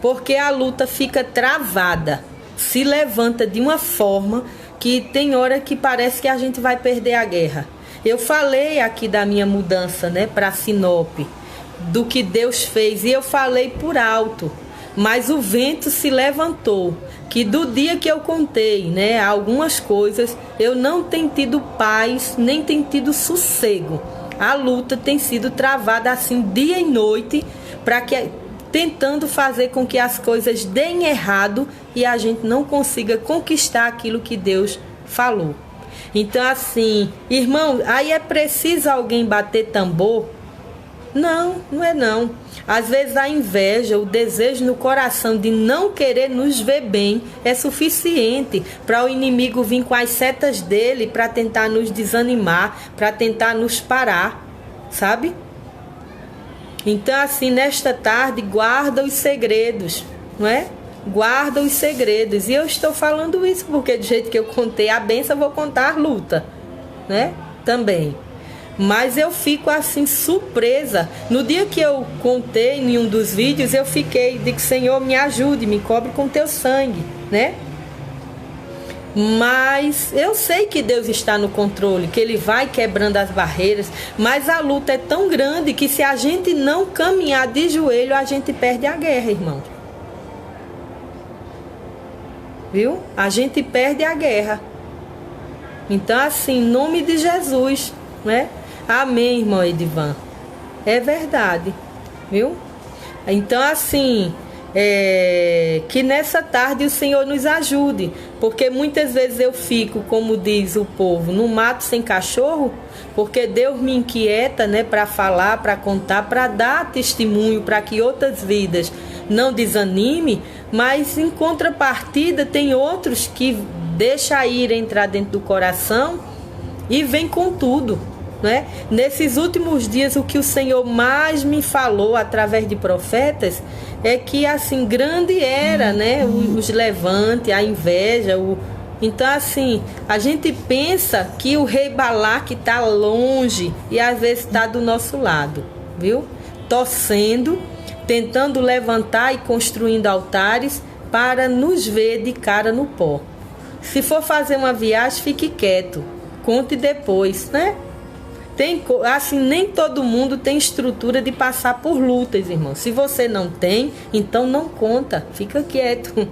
Porque a luta fica travada. Se levanta de uma forma que tem hora que parece que a gente vai perder a guerra. Eu falei aqui da minha mudança, né, para Sinop, do que Deus fez, e eu falei por alto. Mas o vento se levantou, que do dia que eu contei, né, algumas coisas, eu não tenho tido paz, nem tenho tido sossego. A luta tem sido travada assim dia e noite, tentando fazer com que as coisas deem errado e a gente não consiga conquistar aquilo que Deus falou. Então, assim, irmão, aí é preciso alguém bater tambor? Não, não é não. Às vezes a inveja, o desejo no coração de não querer nos ver bem é suficiente para o inimigo vir com as setas dele para tentar nos desanimar, para tentar nos parar, sabe? Então, assim, nesta tarde, guarda os segredos, não é? Guarda os segredos. E eu estou falando isso porque do jeito que eu contei a bênção, eu vou contar a luta, né? Também. Mas eu fico assim surpresa. No dia que eu contei em um dos vídeos, eu fiquei, digo, Senhor, me ajude, me cobre com teu sangue, né? Mas eu sei que Deus está no controle, que Ele vai quebrando as barreiras, mas a luta é tão grande que se a gente não caminhar de joelho, a gente perde a guerra, irmão. Viu? A gente perde a guerra. Então, assim, em nome de Jesus, né? Amém, irmão Edivan. É verdade, viu? Então, assim, que nessa tarde o Senhor nos ajude, porque muitas vezes eu fico, como diz o povo, no mato sem cachorro, porque Deus me inquieta, né, para falar, para contar, para dar testemunho, para que outras vidas não desanime, mas em contrapartida tem outros que deixa a ira entrar dentro do coração e vem com tudo, né? Nesses últimos dias, o que o Senhor mais me falou através de profetas é que assim grande era, né, os levantes, a inveja, então assim a gente pensa que o rei Balaque está longe e às vezes está do nosso lado, viu? Torcendo, tentando levantar e construindo altares para nos ver de cara no pó. Se for fazer uma viagem, fique quieto, conte depois, né? Assim, nem todo mundo tem estrutura de passar por lutas, irmão. Se você não tem, então não conta, fica quieto.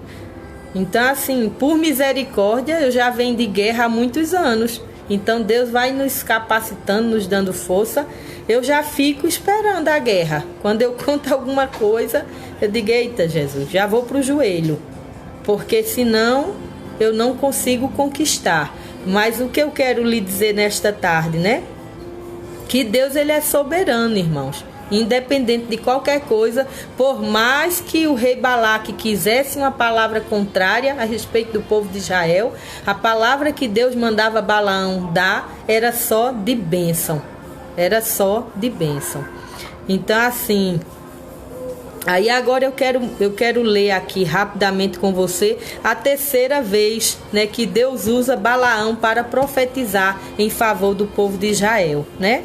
Então, assim, por misericórdia, eu já venho de guerra há muitos anos. Então, Deus vai nos capacitando, nos dando força. Eu já fico esperando a guerra. Quando eu conto alguma coisa, eu digo, eita, Jesus, já vou pro joelho. Porque senão eu não consigo conquistar. Mas o que eu quero lhe dizer nesta tarde, né? Que Deus, ele é soberano, irmãos. Independente de qualquer coisa, por mais que o rei Balaque quisesse uma palavra contrária a respeito do povo de Israel, a palavra que Deus mandava Balaão dar era só de bênção. Era só de bênção. Então, assim, aí agora eu quero ler aqui rapidamente com você a terceira vez, né, que Deus usa Balaão para profetizar em favor do povo de Israel, né?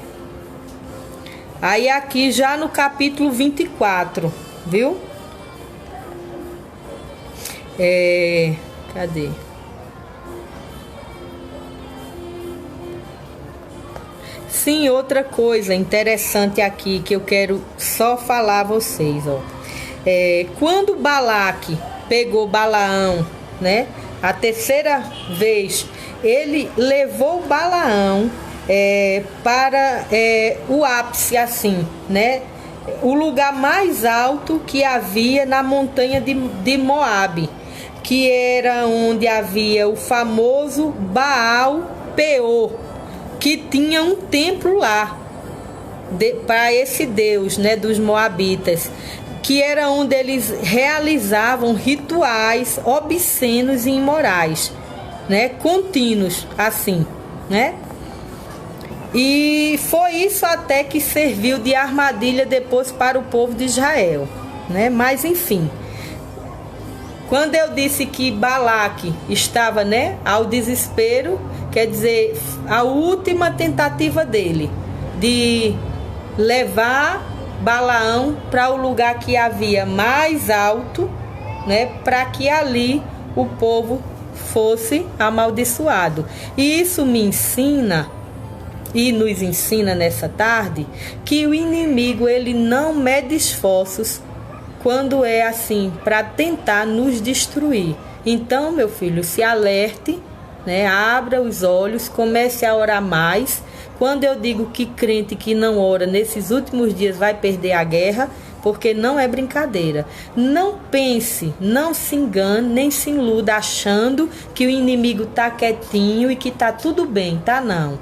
Aí aqui já no capítulo 24, viu? Cadê? Sim, outra coisa interessante aqui que eu quero só falar a vocês, ó. Quando Balaque pegou Balaão, né? A terceira vez, ele levou Balaão para o ápice, assim, né? O lugar mais alto que havia na montanha de Moabe, que era onde havia o famoso Baal Peor, que tinha um templo lá para esse deus, né, dos moabitas, que era onde eles realizavam rituais obscenos e imorais, né, contínuos, assim, né? E foi isso até que serviu de armadilha depois para o povo de Israel, né? Mas enfim, quando eu disse que Balaque estava, né, ao desespero, quer dizer, a última tentativa dele de levar Balaão para o lugar que havia mais alto, né, para que ali o povo fosse amaldiçoado. E isso me ensina e nos ensina nessa tarde que o inimigo, ele não mede esforços quando é assim para tentar nos destruir. Então, meu filho, se alerte, né? Abra os olhos, comece a orar mais. Quando eu digo que crente que não ora nesses últimos dias vai perder a guerra, porque não é brincadeira. Não pense, não se engane, nem se iluda achando que o inimigo tá quietinho e que tá tudo bem, tá não.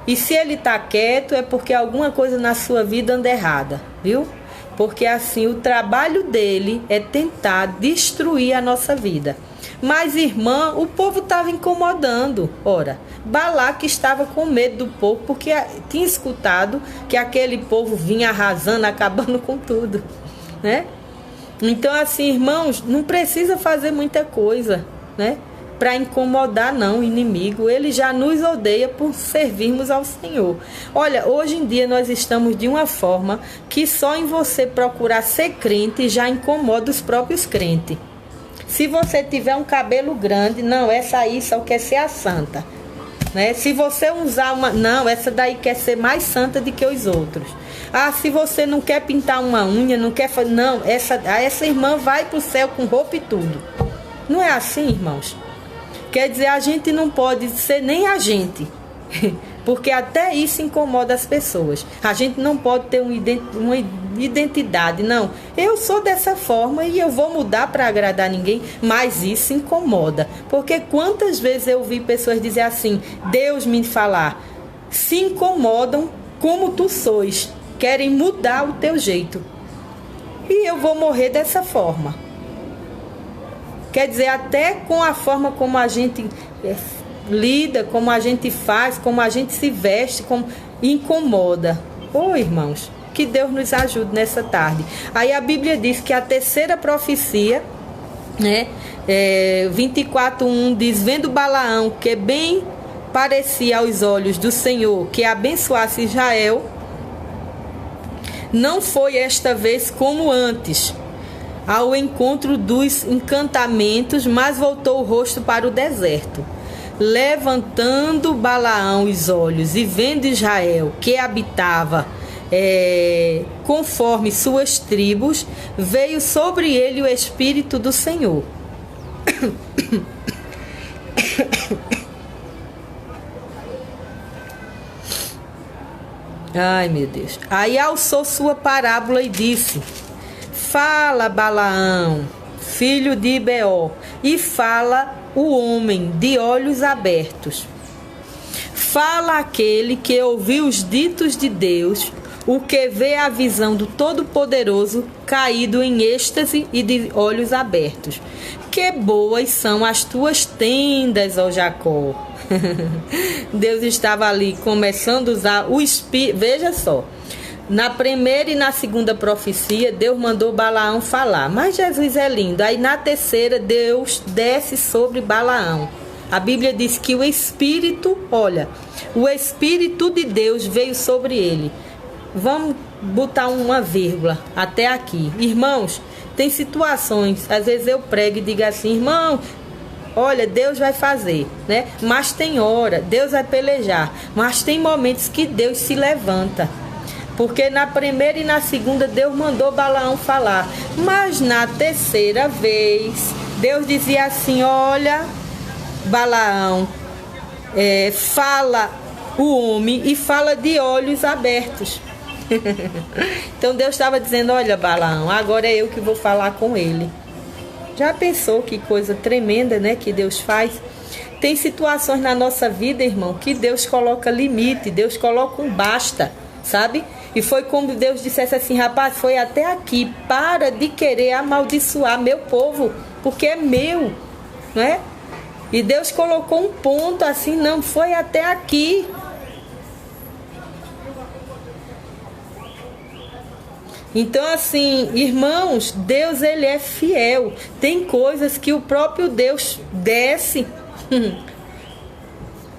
E se ele tá quieto é porque alguma coisa na sua vida anda errada, viu? Porque assim, o trabalho dele é tentar destruir a nossa vida. Mas, irmã, o povo estava incomodando. Ora, Balaque estava com medo do povo porque tinha escutado que aquele povo vinha arrasando, acabando com tudo, né? Então, assim, irmãos, não precisa fazer muita coisa, né, para incomodar não o inimigo. Ele já nos odeia por servirmos ao Senhor. Olha, hoje em dia nós estamos de uma forma que só em você procurar ser crente já incomoda os próprios crentes. Se você tiver um cabelo grande, não, essa aí só quer ser a santa, né? Se você usar uma, não, essa daí quer ser mais santa do que os outros. Ah, se você não quer pintar uma unha, não quer fazer, não, essa irmã vai pro céu com roupa e tudo. Não é assim, irmãos? Quer dizer, a gente não pode ser nem a gente, porque até isso incomoda as pessoas. A gente não pode ter uma identidade, não. Eu sou dessa forma e eu vou mudar para agradar ninguém, mas isso incomoda. Porque quantas vezes eu vi pessoas dizer assim, Deus me falar, se incomodam como tu sois, querem mudar o teu jeito. E eu vou morrer dessa forma. Quer dizer, até com a forma como a gente lida, como a gente faz, como a gente se veste, como incomoda. Ô, irmãos, que Deus nos ajude nessa tarde. Aí a Bíblia diz que a terceira profecia, né, 24:1 diz, vendo Balaão que bem parecia aos olhos do Senhor que abençoasse Israel, não foi esta vez como antes, ao encontro dos encantamentos, mas voltou o rosto para o deserto. Levantando Balaão os olhos e vendo Israel, que habitava conforme suas tribos, veio sobre ele o Espírito do Senhor. Ai, meu Deus. Aí alçou sua parábola e disse, fala, Balaão, filho de Beor, e fala o homem de olhos abertos. Fala aquele que ouviu os ditos de Deus, o que vê a visão do Todo-Poderoso, caído em êxtase e de olhos abertos. Que boas são as tuas tendas, ó Jacó. Deus estava ali começando a usar o Espírito. Veja só, na primeira e na segunda profecia, Deus mandou Balaão falar, mas Jesus é lindo. Aí na terceira, Deus desce sobre Balaão. A Bíblia diz que o Espírito, olha, o Espírito de Deus veio sobre ele. Vamos botar uma vírgula até aqui. Irmãos, tem situações, às vezes eu prego e digo assim, irmão, olha, Deus vai fazer, né? Mas tem hora, Deus vai pelejar, mas tem momentos que Deus se levanta. Porque na primeira e na segunda Deus mandou Balaão falar. Mas na terceira vez, Deus dizia assim, olha, Balaão, fala o homem e fala de olhos abertos. Então Deus estava dizendo, olha, Balaão, agora é eu que vou falar com ele. Já pensou que coisa tremenda, né, que Deus faz? Tem situações na nossa vida, irmão, que Deus coloca limite, Deus coloca um basta, sabe? E foi como Deus dissesse assim, rapaz, foi até aqui, para de querer amaldiçoar meu povo, porque é meu, não é? E Deus colocou um ponto assim, não, foi até aqui. Então assim, irmãos, Deus ele é fiel. Tem coisas que o próprio Deus desce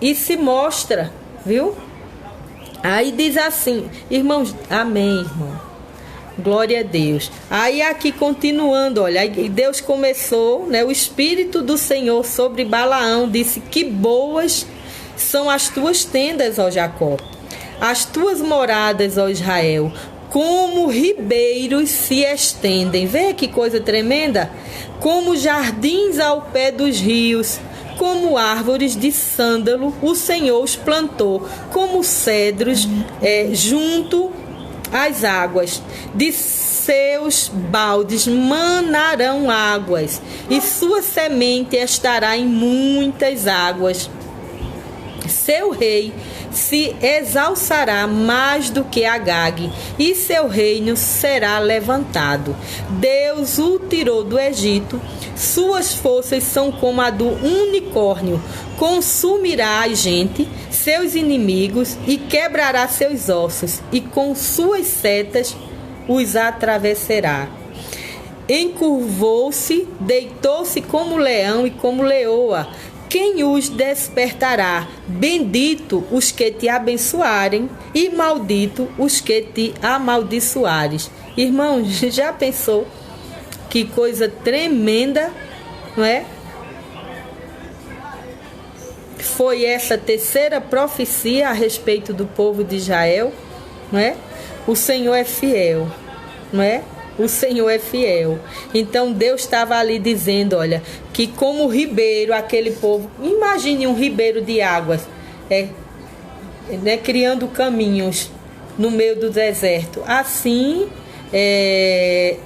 e se mostra, viu? Aí diz assim, irmãos, amém, irmão, glória a Deus. Aí aqui continuando, olha, aí Deus começou, né, o Espírito do Senhor sobre Balaão, disse, que boas são as tuas tendas, ó Jacó, as tuas moradas, ó Israel, como ribeiros se estendem. Vê que coisa tremenda, como jardins ao pé dos rios, como árvores de sândalo, o Senhor os plantou, como cedros junto às águas. De seus baldes manarão águas, e sua semente estará em muitas águas. Seu rei se exalçará mais do que Agag, e seu reino será levantado. Deus o tirou do Egito, suas forças são como a do unicórnio. Consumirá a gente, seus inimigos, e quebrará seus ossos, e com suas setas os atravessará. Encurvou-se, deitou-se como leão e como leoa. Quem os despertará? Bendito os que te abençoarem, e maldito os que te amaldiçoares. Irmãos, já pensou que coisa tremenda não é? Foi essa terceira profecia a respeito do povo de Israel, não é? O Senhor é fiel, não é? O Senhor é fiel. Então Deus estava ali dizendo, olha, que como ribeiro, aquele povo, imagine um ribeiro de águas, né, criando caminhos no meio do deserto. Assim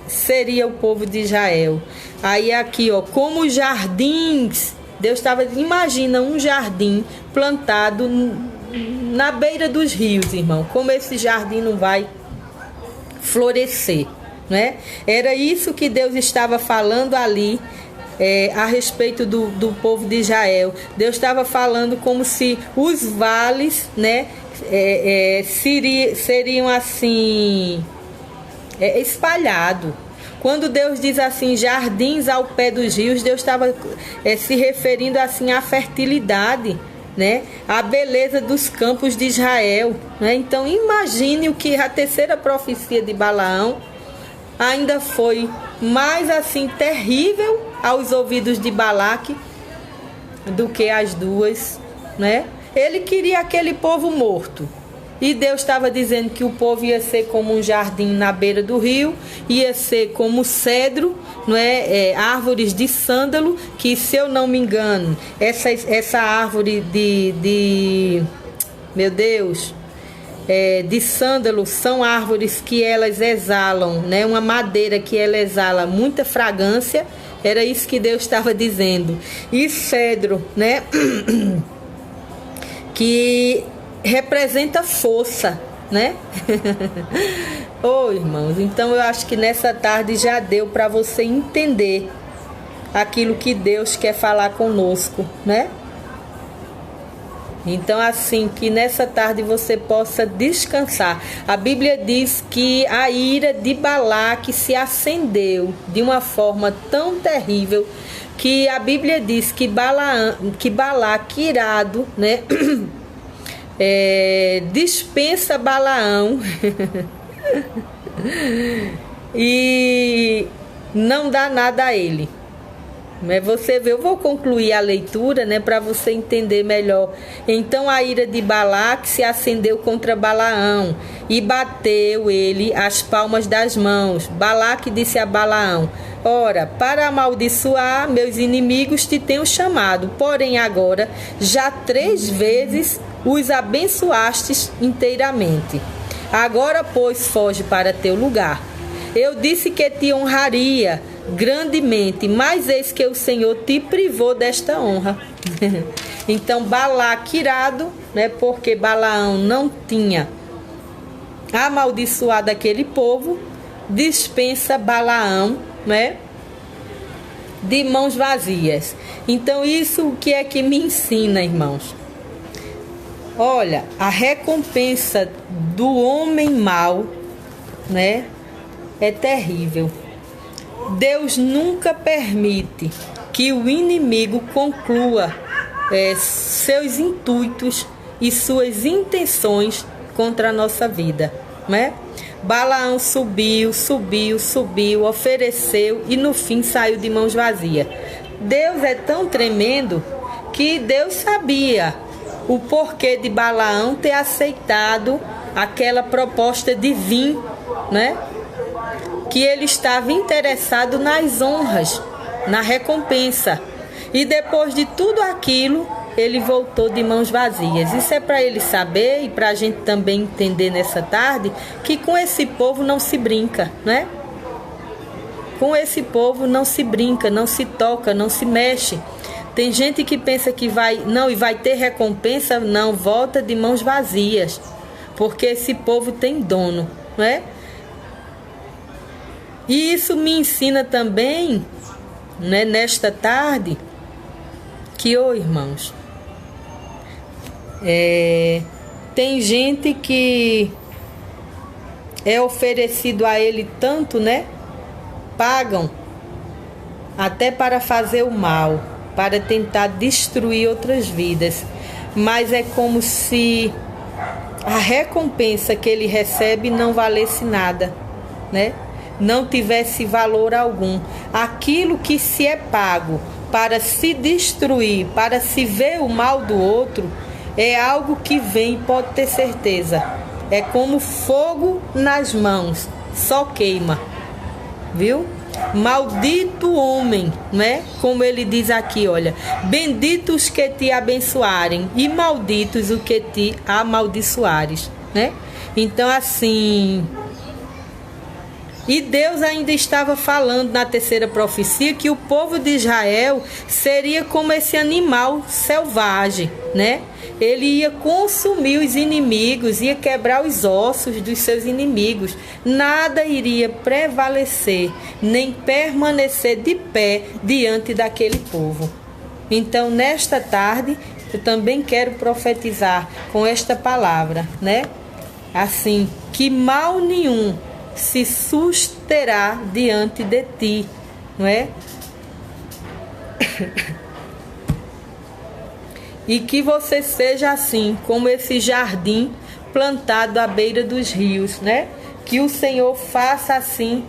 seria o povo de Israel. Aí aqui, ó, como jardins, Deus estava, imagina um jardim plantado na beira dos rios, irmão. Como esse jardim não vai florescer, né? Era isso que Deus estava falando ali a respeito do povo de Israel. Deus estava falando como se os vales, né, seriam assim espalhados. Quando Deus diz assim, jardins ao pé dos rios, Deus estava se referindo assim à fertilidade, né? A beleza dos campos de Israel, né? Então imagine o que a terceira profecia de Balaão ainda foi mais assim terrível aos ouvidos de Balaque do que as duas, né? Ele queria aquele povo morto. E Deus estava dizendo que o povo ia ser como um jardim na beira do rio, ia ser como cedro, não é? Árvores de sândalo, que, se eu não me engano, essa árvore meu Deus, de sândalo, são árvores que elas exalam, né? Uma madeira que ela exala muita fragrância. Era isso que Deus estava dizendo. E cedro, né? Que representa força, né? Irmãos, então eu acho que nessa tarde já deu para você entender aquilo que Deus quer falar conosco, né? Então, assim, que nessa tarde você possa descansar. A Bíblia diz que a ira de Balaque se acendeu de uma forma tão terrível que a Bíblia diz que Balaque, irado, né? Dispensa Balaão e não dá nada a ele. Mas você vê, eu vou concluir a leitura, né, para você entender melhor. Então a ira de Balaque se acendeu contra Balaão e bateu ele as palmas das mãos. Balaque disse a Balaão: ora, para amaldiçoar meus inimigos te tenho chamado, porém agora já 3 vezes os abençoastes inteiramente. Agora, pois, foge para teu lugar. Eu disse que te honraria grandemente, mas eis que o Senhor te privou desta honra. Então Balaque, irado, né, porque Balaão não tinha amaldiçoado aquele povo, dispensa Balaão, né, de mãos vazias. Então isso o que é que me ensina, irmãos? Olha, a recompensa do homem mau, né, é terrível. Deus nunca permite que o inimigo conclua seus intuitos e suas intenções contra a nossa vida, né? Balaão subiu, ofereceu e no fim saiu de mãos vazias. Deus é tão tremendo que Deus sabia o porquê de Balaão ter aceitado aquela proposta de vir, né? Que ele estava interessado nas honras, na recompensa. E depois de tudo aquilo, ele voltou de mãos vazias. Isso é para ele saber e para a gente também entender nessa tarde que com esse povo não se brinca, né? Com esse povo não se brinca, não se toca, não se mexe. Tem gente que pensa que vai ter recompensa, não, volta de mãos vazias, porque esse povo tem dono, não é? E isso me ensina também, né, nesta tarde, que, irmãos, tem gente que é oferecido a ele tanto, né? Pagam até para fazer o mal, para tentar destruir outras vidas. Mas é como se a recompensa que ele recebe não valesse nada, né? Não tivesse valor algum. Aquilo que se é pago para se destruir, para se ver o mal do outro, é algo que vem, pode ter certeza. É como fogo nas mãos, só queima, viu? Maldito homem, né? Como ele diz aqui, olha, benditos que te abençoarem e malditos o que te amaldiçoares, né? Então assim, e Deus ainda estava falando na terceira profecia que o povo de Israel seria como esse animal selvagem, né? Ele ia consumir os inimigos, ia quebrar os ossos dos seus inimigos. Nada iria prevalecer, nem permanecer de pé diante daquele povo. Então, nesta tarde, eu também quero profetizar com esta palavra, né? Assim, que mal nenhum se susterá diante de ti, não é? E que você seja assim, como esse jardim plantado à beira dos rios, né? Que o Senhor faça assim,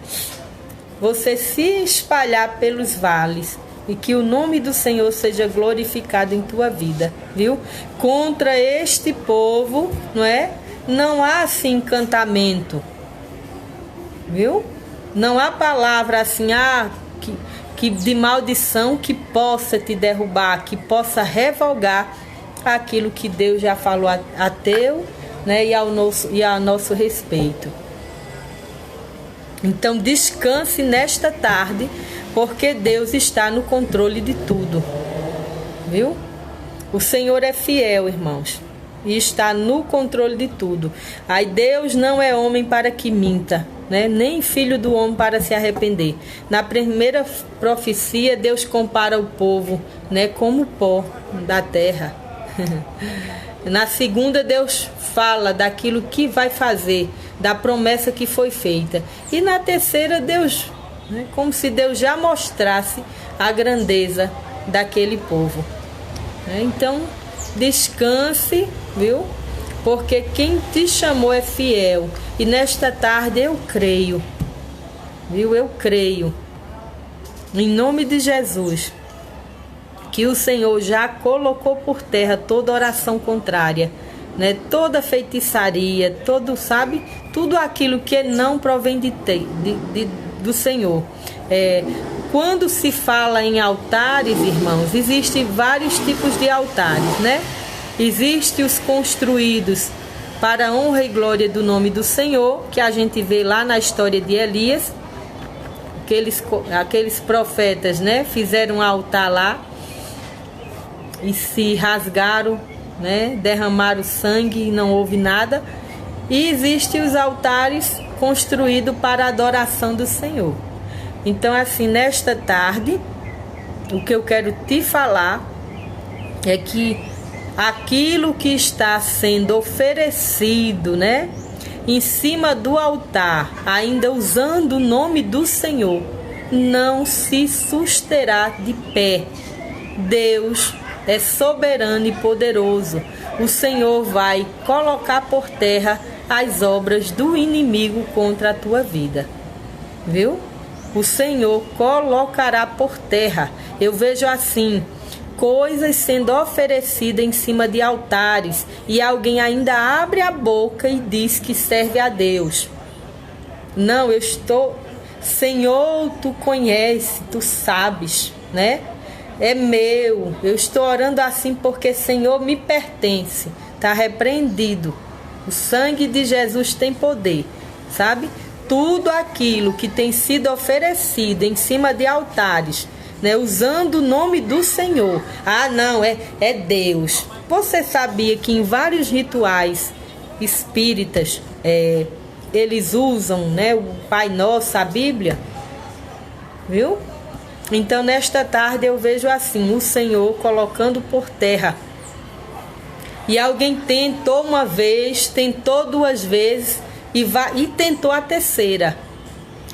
você se espalhar pelos vales, e que o nome do Senhor seja glorificado em tua vida, viu? Contra este povo, não é? Não há assim encantamento, viu? Não há palavra assim, que de maldição que possa te derrubar, que possa revogar aquilo que Deus já falou a teu, né, e a nosso respeito. Então descanse nesta tarde, porque Deus está no controle de tudo, viu? O Senhor é fiel, irmãos, e está no controle de tudo. Aí Deus não é homem para que minta, né? Nem filho do homem para se arrepender. Na primeira profecia, Deus compara o povo, né, como pó da terra. Na segunda, Deus fala daquilo que vai fazer, da promessa que foi feita. E na terceira, Deus, né, como se Deus já mostrasse a grandeza daquele povo. Então, descanse, viu? Porque quem te chamou é fiel. E nesta tarde eu creio, viu? Eu creio, em nome de Jesus, que o Senhor já colocou por terra toda oração contrária, né? Toda feitiçaria, tudo aquilo que não provém do Senhor. Quando se fala em altares, irmãos, existem vários tipos de altares, né? Existem os construídos para a honra e glória do nome do Senhor, que a gente vê lá na história de Elias. Aqueles profetas, né, fizeram um altar lá e se rasgaram, né, derramaram sangue e não houve nada. E existem os altares construídos para a adoração do Senhor. Então, assim, nesta tarde, o que eu quero te falar é que aquilo que está sendo oferecido, né, em cima do altar, ainda usando o nome do Senhor, não se susterá de pé. Deus é soberano e poderoso. O Senhor vai colocar por terra as obras do inimigo contra a tua vida, viu? O Senhor colocará por terra. Eu vejo assim, coisas sendo oferecidas em cima de altares, e alguém ainda abre a boca e diz que serve a Deus. Não, Senhor, tu conheces, tu sabes, né? É meu. Eu estou orando assim porque Senhor me pertence. Está repreendido. O sangue de Jesus tem poder, sabe? Tudo aquilo que tem sido oferecido em cima de altares, né, usando o nome do Senhor. Não, é Deus. Você sabia que em vários rituais espíritas, eles usam, né, o Pai Nosso, a Bíblia? Viu? Então, nesta tarde eu vejo assim, o Senhor colocando por terra. E alguém tentou uma vez, tentou duas vezes e tentou a terceira.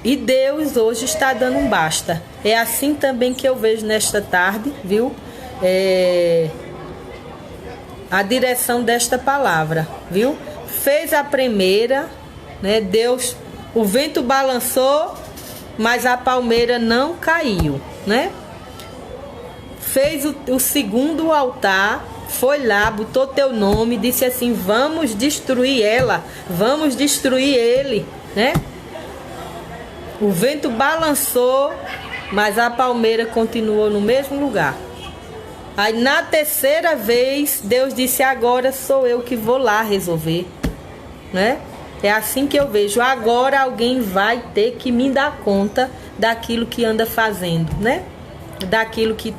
E Deus hoje está dando um basta. É assim também que eu vejo nesta tarde, viu? A direção desta palavra, viu? Fez a primeira, né? Deus, o vento balançou, mas a palmeira não caiu, né? fez o segundo altar, foi lá, botou teu nome, disse assim: vamos destruir ela, vamos destruir ele, né? O vento balançou, mas a palmeira continuou no mesmo lugar. Aí na terceira vez, Deus disse: agora sou eu que vou lá resolver, né? É assim que eu vejo. Agora alguém vai ter que me dar conta daquilo que anda fazendo, né? Daquilo que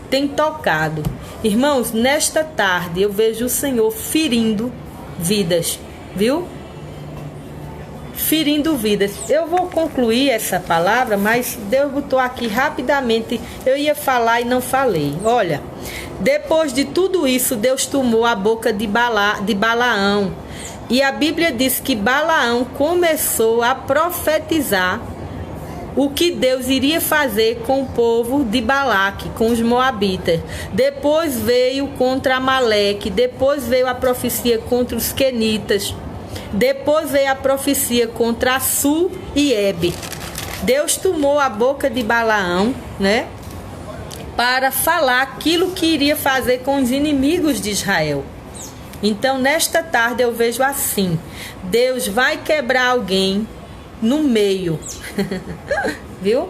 tem tocado. Irmãos, nesta tarde eu vejo o Senhor ferindo vidas, viu? Ferindo vidas. Eu vou concluir essa palavra, mas Deus botou aqui rapidamente. Eu ia falar e não falei. Olha, depois de tudo isso, Deus tomou a boca de Balaão. E a Bíblia diz que Balaão começou a profetizar o que Deus iria fazer com o povo de Balaque, com os moabitas. Depois veio contra Amaleque, depois veio a profecia contra os quenitas, depois veio a profecia contra Assu e Ebe. Deus tomou a boca de Balaão, né, para falar aquilo que iria fazer com os inimigos de Israel. Então, nesta tarde eu vejo assim: Deus vai quebrar alguém no meio, viu?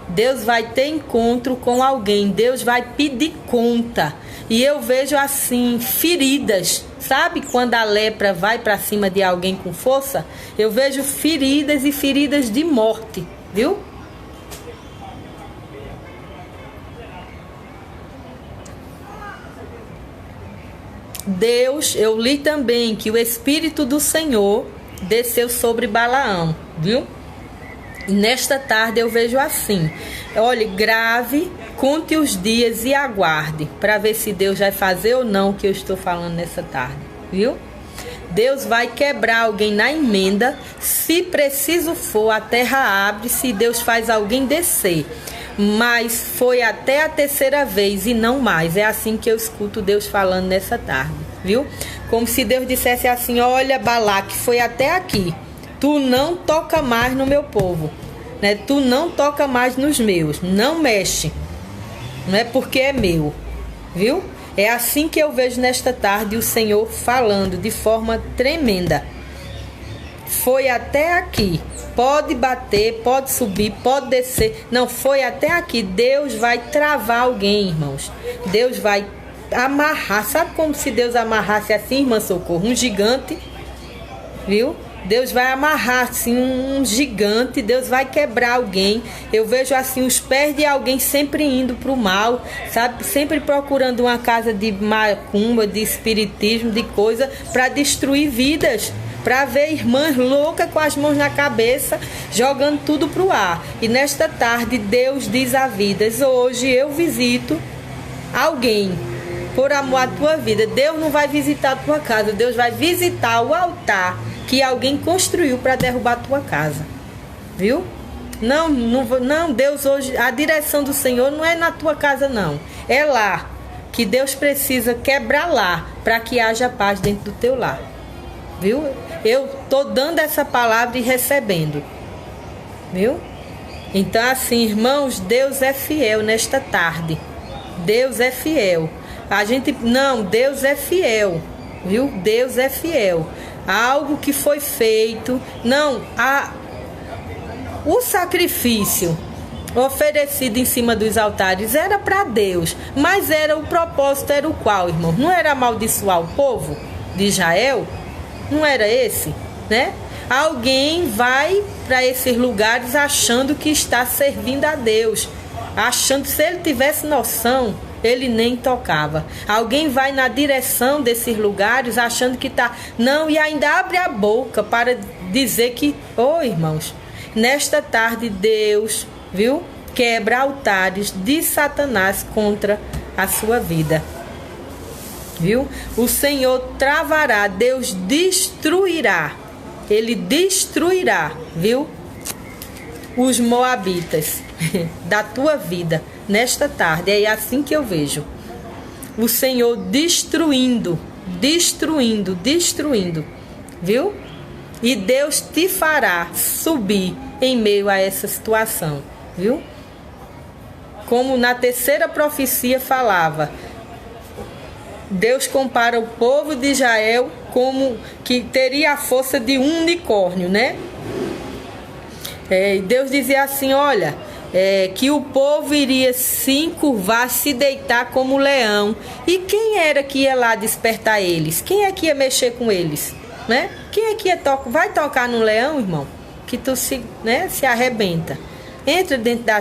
Deus vai ter encontro com alguém, Deus vai pedir conta. E eu vejo assim, feridas. Sabe quando a lepra vai para cima de alguém com força? Eu vejo feridas e feridas de morte, viu? Deus, eu li também que o Espírito do Senhor desceu sobre Balaão, viu? E nesta tarde eu vejo assim: olhe, grave, conte os dias e aguarde, para ver se Deus vai fazer ou não o que eu estou falando nessa tarde, viu? Deus vai quebrar alguém na emenda. Se preciso for, a terra abre, se Deus faz alguém descer. Mas foi até a terceira vez e não mais. É assim que eu escuto Deus falando nessa tarde, viu? Como se Deus dissesse assim: olha, Balaque, foi até aqui. Tu não toca mais no meu povo, né? Tu não toca mais nos meus. Não mexe. Não é porque é meu, viu? É assim que eu vejo nesta tarde o Senhor falando de forma tremenda. Foi até aqui. Pode bater, pode subir, pode descer. Não, foi até aqui. Deus vai travar alguém, irmãos. Deus vai amarrar. Sabe como se Deus amarrasse assim, irmã Socorro? Um gigante, viu? Deus vai amarrar assim um gigante. Deus vai quebrar alguém. Eu vejo assim os pés de alguém sempre indo para o mal, sabe? Sempre procurando uma casa de macumba, de espiritismo, de coisa para destruir vidas. Para ver irmãs loucas com as mãos na cabeça, jogando tudo pro ar. E nesta tarde, Deus diz a vidas: hoje eu visito alguém por amor à tua vida. Deus não vai visitar a tua casa, Deus vai visitar o altar que alguém construiu para derrubar a tua casa. Viu? Não, Deus hoje, a direção do Senhor não é na tua casa, não. É lá que Deus precisa quebrar lá, para que haja paz dentro do teu lar. Viu? Eu tô dando essa palavra e recebendo, viu? Então assim, irmãos, Deus é fiel nesta tarde. Deus é fiel. Deus é fiel, viu? Deus é fiel. Algo que foi feito, o sacrifício oferecido em cima dos altares era para Deus, mas o propósito era o qual, irmão? Não era amaldiçoar o povo de Israel? Não era esse, né? Alguém vai para esses lugares achando que está servindo a Deus, achando que se ele tivesse noção, ele nem tocava. Alguém vai na direção desses lugares achando que está... Não, e ainda abre a boca para dizer que... irmãos, nesta tarde Deus, viu? Quebra altares de Satanás contra a sua vida. Viu? O Senhor travará, Deus destruirá. Ele destruirá, viu? Os moabitas da tua vida nesta tarde. É assim que eu vejo. O Senhor destruindo, viu? E Deus te fará subir em meio a essa situação, viu? como na terceira profecia falava, Deus compara o povo de Israel como que teria a força de um unicórnio, né? Deus dizia assim, olha, que o povo iria se encurvar, se deitar como leão. E quem era que ia lá despertar eles? Quem é que ia mexer com eles? Né? Quem é que ia vai tocar no leão, irmão? Que tu se arrebenta. Entra dentro da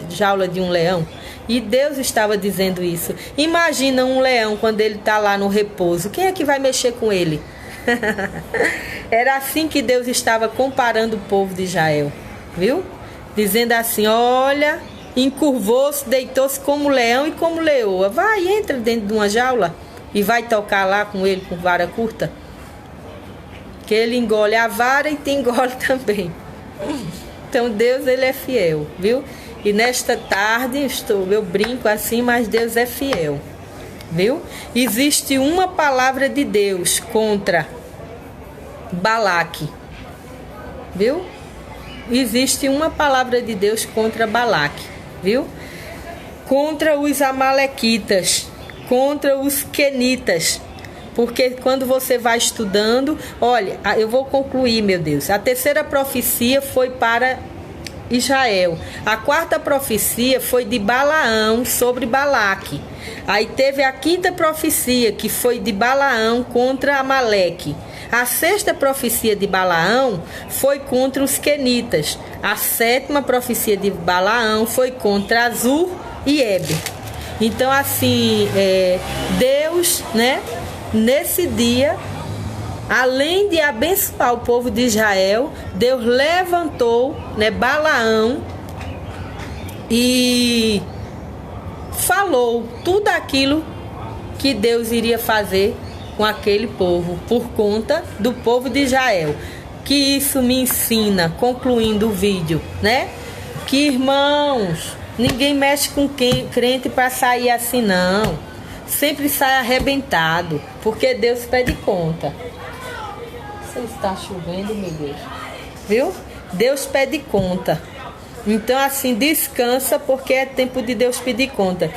jaula de um leão. E Deus estava dizendo isso. Imagina um leão quando ele está lá no repouso. Quem é que vai mexer com ele? Era assim que Deus estava comparando o povo de Israel. Viu? Dizendo assim, olha, encurvou-se, deitou-se como leão e como leoa. Vai, entra dentro de uma jaula e vai tocar lá com ele com vara curta. Que ele engole a vara e te engole também. Então Deus, ele é fiel, viu? E nesta tarde, eu brinco assim, mas Deus é fiel, viu? Existe uma palavra de Deus contra Balaque, viu? Existe uma palavra de Deus contra Balaque, viu? Contra os amalequitas, contra os quenitas. Porque quando você vai estudando, olha, eu vou concluir, meu Deus. A terceira profecia foi para Israel. A quarta profecia foi de Balaão sobre Balaque. Aí teve a quinta profecia, que foi de Balaão contra Amaleque. A sexta profecia de Balaão foi contra os quenitas. A sétima profecia de Balaão foi contra Azur e Eber. Então, assim, Deus, né? Nesse dia, além de abençoar o povo de Israel, Deus levantou, né, Balaão e falou tudo aquilo que Deus iria fazer com aquele povo, por conta do povo de Israel. Que isso me ensina, concluindo o vídeo, né? Que, irmãos, ninguém mexe com crente para sair assim, não. Sempre sai arrebentado, porque Deus pede conta. Você está chovendo, meu Deus. Viu? Deus pede conta. Então, assim, descansa, porque é tempo de Deus pedir conta.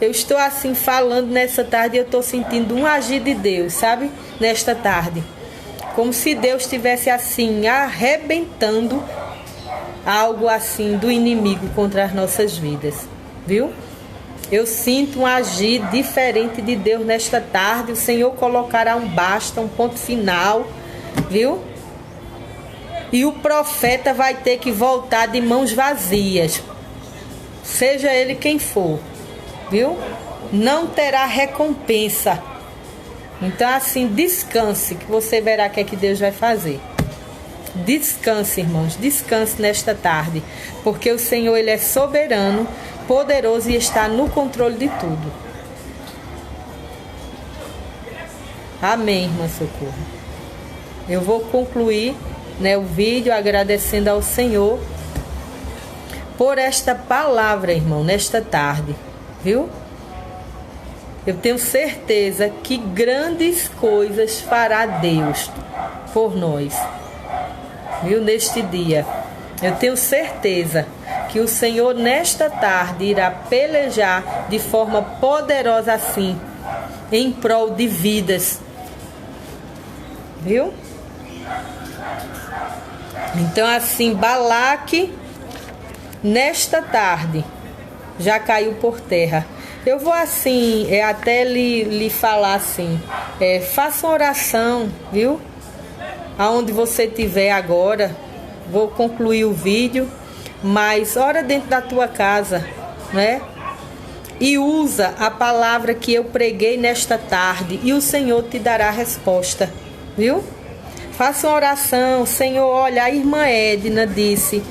Eu estou, assim, falando nessa tarde, eu estou sentindo um agir de Deus, sabe? Nesta tarde. Como se Deus estivesse, assim, arrebentando algo, assim, do inimigo contra as nossas vidas. Viu? Eu sinto um agir diferente de Deus nesta tarde. O Senhor colocará um basta, um ponto final, viu? E o profeta vai ter que voltar de mãos vazias, seja ele quem for, viu? Não terá recompensa. Então, assim, descanse, que você verá o que é que Deus vai fazer. Descanse, irmãos, descanse nesta tarde, porque o Senhor, ele é soberano, poderoso e está no controle de tudo. Amém, irmã Socorro. Eu vou concluir, né, o vídeo agradecendo ao Senhor por esta palavra, irmão, nesta tarde, viu? Eu tenho certeza que grandes coisas fará Deus por nós, viu, neste dia. Eu tenho certeza que o Senhor nesta tarde irá pelejar de forma poderosa assim, em prol de vidas. Viu? Então, assim, Balaque, nesta tarde, já caiu por terra. Eu vou, assim, até lhe falar assim, faça uma oração, viu? Aonde você estiver agora, vou concluir o vídeo. Mas ora dentro da tua casa, né? E usa a palavra que eu preguei nesta tarde e o Senhor te dará a resposta, viu? Faça uma oração. Senhor, olha, a irmã Edna disse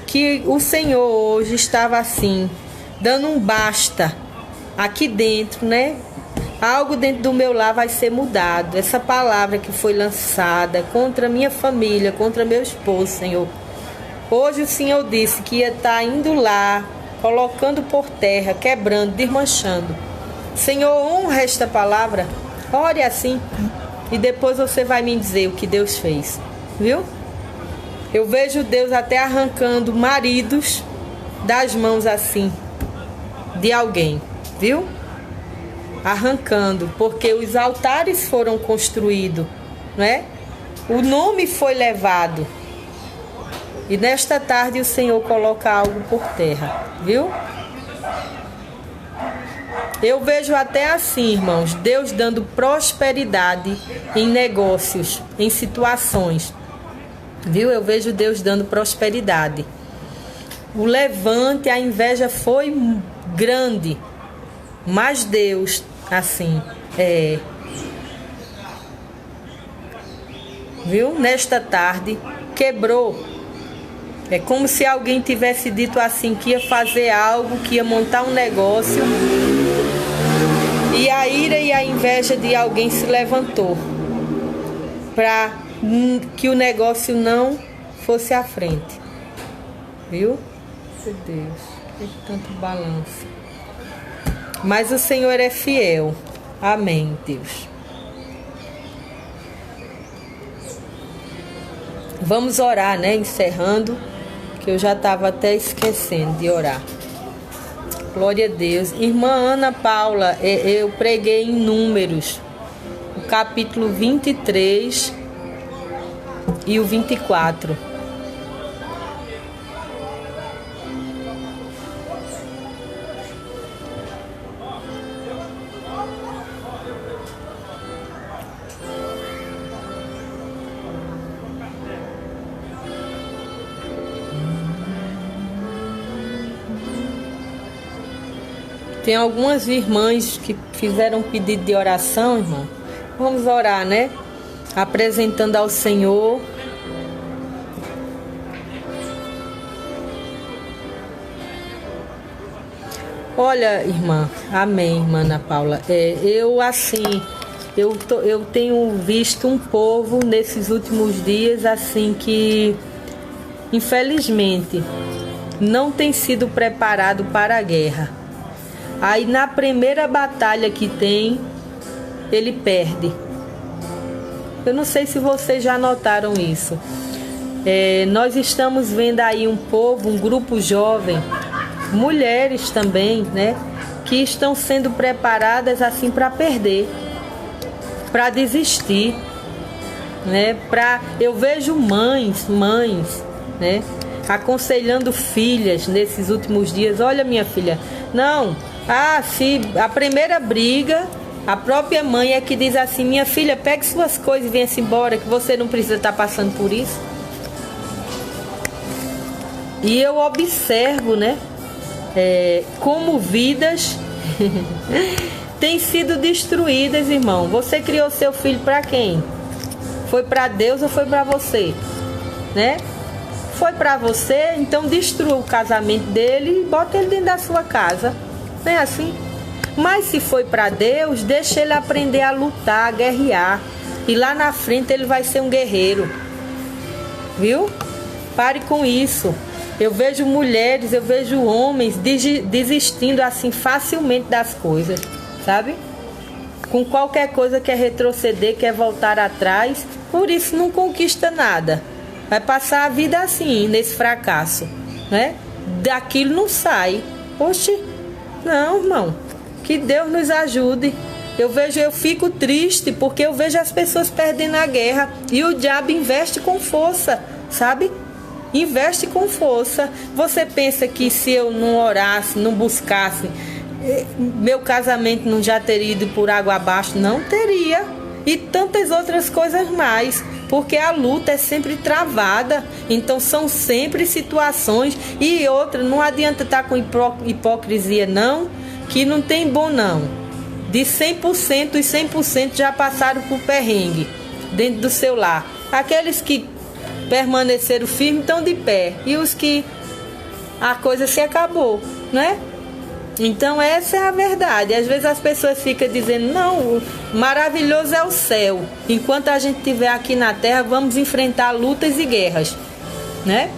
que o Senhor hoje estava assim, dando um basta aqui dentro, né? Algo dentro do meu lar vai ser mudado. Essa palavra que foi lançada contra minha família, contra meu esposo, Senhor. Hoje o Senhor disse que ia estar indo lá, colocando por terra, quebrando, desmanchando. Senhor, honra esta palavra. Ore assim. E depois você vai me dizer o que Deus fez. Viu? Eu vejo Deus até arrancando maridos das mãos assim. de alguém, viu? Arrancando, porque os altares foram construídos, né? O nome foi levado. E nesta tarde o Senhor coloca algo por terra, viu? Eu vejo até assim, irmãos, Deus dando prosperidade em negócios, em situações, viu? Eu vejo Deus dando prosperidade. O levante, a inveja foi grande, mas Deus, assim, viu? Nesta tarde, quebrou. É como se alguém tivesse dito assim, que ia fazer algo, que ia montar um negócio, e a ira e a inveja de alguém se levantou para que o negócio não fosse à frente, viu? Meu Deus, que tanto balanço. Mas o Senhor é fiel. Amém, Deus. Vamos orar, né? Encerrando, que eu já estava até esquecendo de orar. Glória a Deus. Irmã Ana Paula, eu preguei em Números, o capítulo 23 e o 24. Tem algumas irmãs que fizeram pedido de oração, irmão. Vamos orar, né? Apresentando ao Senhor. Olha, irmã, amém, irmã Ana Paula. Eu tenho visto um povo nesses últimos dias, assim, que infelizmente não tem sido preparado para a guerra. Aí na primeira batalha que tem, ele perde. Eu não sei se vocês já notaram isso. Nós estamos vendo aí um povo, um grupo jovem, mulheres também, né? Que estão sendo preparadas assim para perder, para desistir, né? Eu vejo mães, né? Aconselhando filhas nesses últimos dias. Olha, minha filha, não... se a primeira briga, a própria mãe é que diz assim: minha filha, pegue suas coisas e venha-se embora, que você não precisa estar passando por isso. E eu observo, né, como vidas têm sido destruídas, irmão. Você criou seu filho para quem? Foi para Deus ou foi para você? Né? Foi para você, então destrua o casamento dele e bota ele dentro da sua casa. Não é assim? Mas se foi para Deus, deixa ele aprender a lutar, a guerrear. E lá na frente ele vai ser um guerreiro. Viu? Pare com isso. Eu vejo mulheres, eu vejo homens desistindo assim facilmente das coisas, sabe? Com qualquer coisa quer retroceder, quer voltar atrás. Por isso não conquista nada. Vai passar a vida assim, nesse fracasso, né? Daquilo não sai. Oxe, não, irmão. Que Deus nos ajude. Eu fico triste porque eu vejo as pessoas perdendo a guerra e o diabo investe com força, sabe? Investe com força. Você pensa que se eu não orasse, não buscasse, meu casamento não já teria ido por água abaixo? Não teria. E tantas outras coisas mais, porque a luta é sempre travada, então são sempre situações. E outra, não adianta estar com hipocrisia não, que não tem bom não. De 100%, os 100% já passaram por perrengue dentro do seu lar. Aqueles que permaneceram firmes estão de pé, e os que a coisa se acabou, né? Então essa é a verdade. Às vezes as pessoas ficam dizendo: não, maravilhoso é o céu, enquanto a gente estiver aqui na terra vamos enfrentar lutas e guerras, né?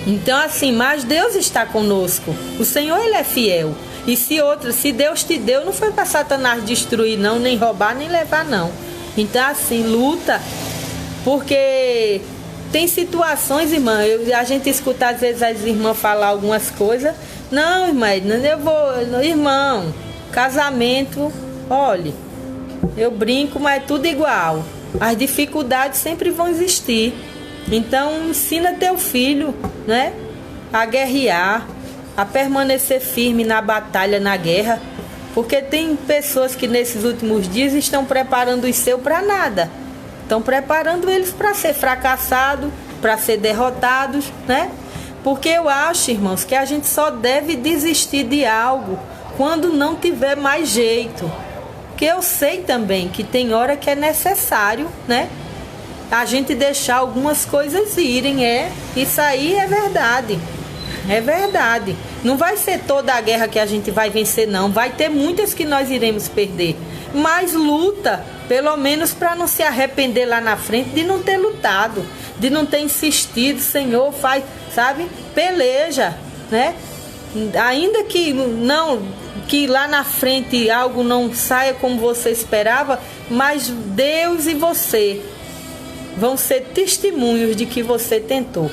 Então assim, mas Deus está conosco. O Senhor, Ele é fiel. E se Deus te deu, não foi para Satanás destruir não, nem roubar, nem levar não. Então assim, luta, porque tem situações, irmã, a gente escuta às vezes as irmãs falar algumas coisas, Não, irmã Edna, eu vou... Irmão, casamento, olhe, eu brinco, mas é tudo igual. As dificuldades sempre vão existir. Então, ensina teu filho, né, a guerrear, a permanecer firme na batalha, na guerra. Porque tem pessoas que nesses últimos dias estão preparando os seus para nada. Estão preparando eles para ser fracassados, para ser derrotados, né? Porque eu acho, irmãos, que a gente só deve desistir de algo quando não tiver mais jeito. Porque eu sei também que tem hora que é necessário, né, a gente deixar algumas coisas irem, isso aí é verdade. É verdade. Não vai ser toda a guerra que a gente vai vencer, não. Vai ter muitas que nós iremos perder. Mas luta, pelo menos para não se arrepender lá na frente de não ter lutado, de não ter insistido. Senhor, faz, sabe? Peleja, né? Ainda que não, que lá na frente algo não saia como você esperava, mas Deus e você vão ser testemunhos de que você tentou.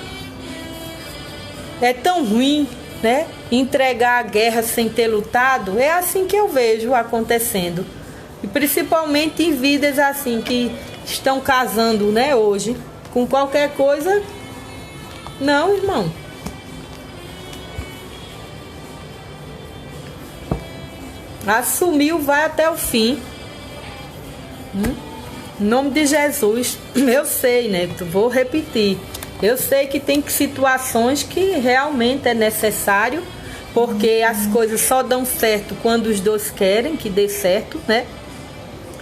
É tão ruim, né, entregar a guerra sem ter lutado. É assim que eu vejo acontecendo. E principalmente em vidas assim que estão casando, né, hoje, com qualquer coisa. Não, irmão. Assumiu, vai até o fim. Em nome de Jesus. Eu sei, né? Vou repetir. Eu sei que tem situações que realmente é necessário, porque as coisas só dão certo quando os dois querem que dê certo, né?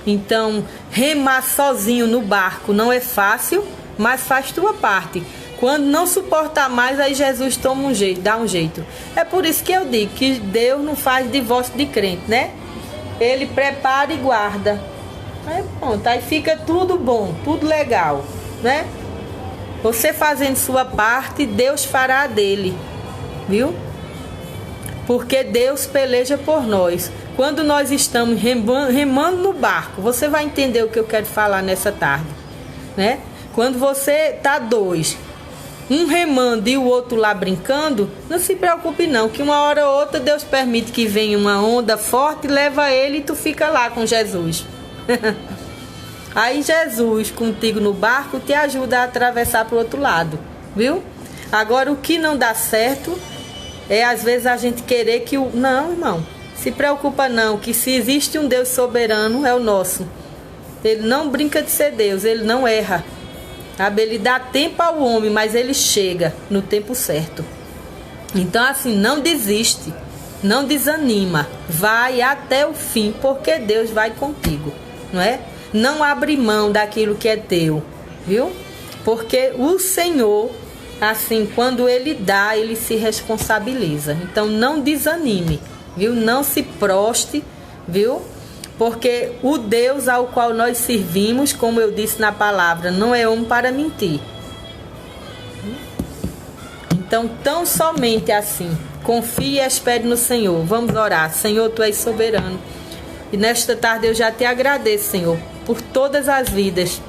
Então, remar sozinho no barco não é fácil, mas faz tua parte. Quando não suportar mais, aí Jesus toma um jeito, dá um jeito. É por isso que eu digo que Deus não faz divórcio de crente, né? Ele prepara e guarda. Aí pronto, aí fica tudo bom, tudo legal, né? Você fazendo sua parte, Deus fará a dele, viu? Porque Deus peleja por nós. Quando nós estamos remando no barco, você vai entender o que eu quero falar nessa tarde, né? Quando você tá dois, um remando e o outro lá brincando, não se preocupe não, que uma hora ou outra Deus permite que venha uma onda forte, leva ele e tu fica lá com Jesus. Aí Jesus contigo no barco te ajuda a atravessar para o outro lado, viu? Agora o que não dá certo é às vezes a gente querer que o... Não, irmão, se preocupa não, que se existe um Deus soberano é o nosso. Ele não brinca de ser Deus, ele não erra. Sabe? Ele dá tempo ao homem, mas ele chega no tempo certo. Então assim, não desiste, não desanima, vai até o fim, porque Deus vai contigo, não é? Não abre mão daquilo que é teu, viu? Porque o Senhor, assim, quando Ele dá, Ele se responsabiliza. Então não desanime, viu? Não se proste, viu? Porque o Deus ao qual nós servimos, como eu disse na palavra, não é homem para mentir. Então, tão somente assim, confie e espere no Senhor. Vamos orar. Senhor, Tu és soberano. E nesta tarde eu já te agradeço, Senhor, por todas as vidas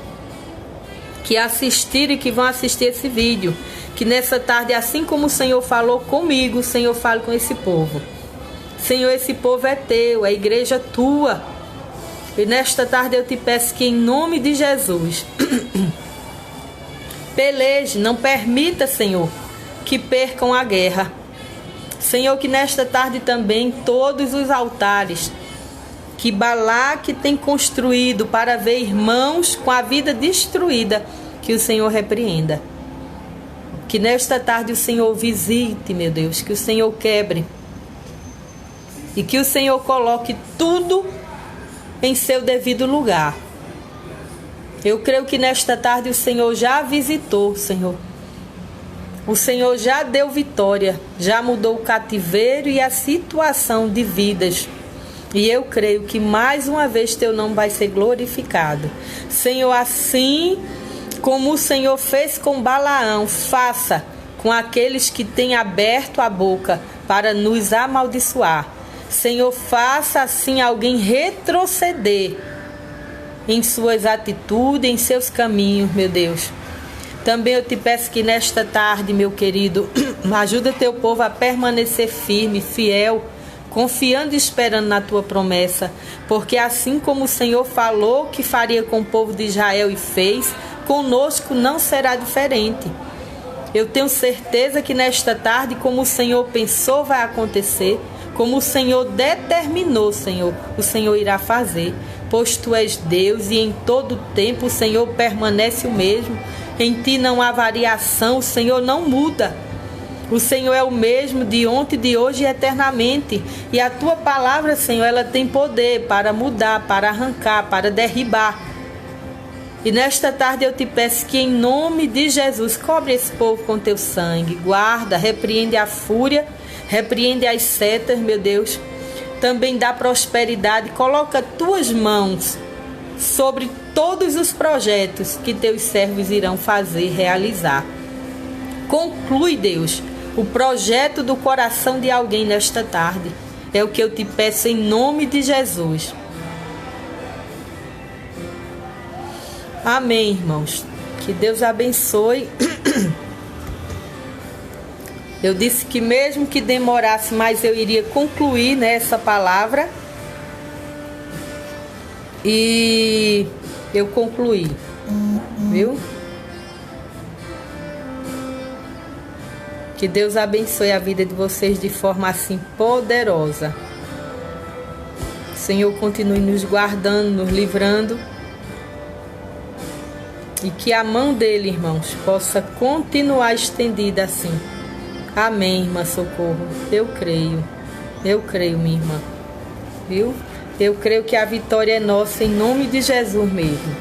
que assistiram e que vão assistir esse vídeo. Que nessa tarde, assim como o Senhor falou comigo, o Senhor fale com esse povo. Senhor, esse povo é teu, é a igreja tua. E nesta tarde eu te peço que em nome de Jesus, peleje, não permita, Senhor, que percam a guerra. Senhor, que nesta tarde também todos os altares que Balaque tem construído para ver irmãos com a vida destruída, que o Senhor repreenda. Que nesta tarde o Senhor visite, meu Deus, que o Senhor quebre. E que o Senhor coloque tudo em seu devido lugar. Eu creio que nesta tarde o Senhor já visitou, Senhor. O Senhor já deu vitória, já mudou o cativeiro e a situação de vidas. E eu creio que mais uma vez teu nome vai ser glorificado. Senhor, assim como o Senhor fez com Balaão, faça com aqueles que têm aberto a boca para nos amaldiçoar. Senhor, faça assim alguém retroceder em suas atitudes, em seus caminhos, meu Deus. Também eu te peço que nesta tarde, meu querido, ajuda teu povo a permanecer firme, fiel, confiando e esperando na tua promessa, porque assim como o Senhor falou que faria com o povo de Israel e fez, conosco não será diferente. Eu tenho certeza que nesta tarde, como o Senhor pensou, vai acontecer, como o Senhor determinou, Senhor, o Senhor irá fazer, pois tu és Deus e em todo tempo o Senhor permanece o mesmo. Em ti não há variação, o Senhor não muda. O Senhor é o mesmo de ontem, de hoje e eternamente. E a tua palavra, Senhor, ela tem poder para mudar, para arrancar, para derribar. E nesta tarde eu te peço que em nome de Jesus, cobre esse povo com teu sangue. Guarda, repreende a fúria, repreende as setas, meu Deus. Também dá prosperidade, coloca tuas mãos sobre todos os projetos que teus servos irão fazer, realizar. Conclui, Deus, o projeto do coração de alguém nesta tarde. É o que eu te peço em nome de Jesus. Amém, irmãos. Que Deus abençoe. Eu disse que mesmo que demorasse, mas eu iria concluir, né, essa palavra. E eu concluí, viu? Que Deus abençoe a vida de vocês de forma assim poderosa. O Senhor continue nos guardando, nos livrando. E que a mão dele, irmãos, possa continuar estendida assim. Amém, irmã Socorro. Eu creio, minha irmã. Viu? Eu creio que a vitória é nossa em nome de Jesus mesmo.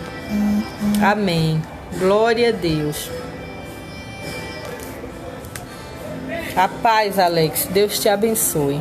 Amém. Glória a Deus. A paz, Alex. Deus te abençoe.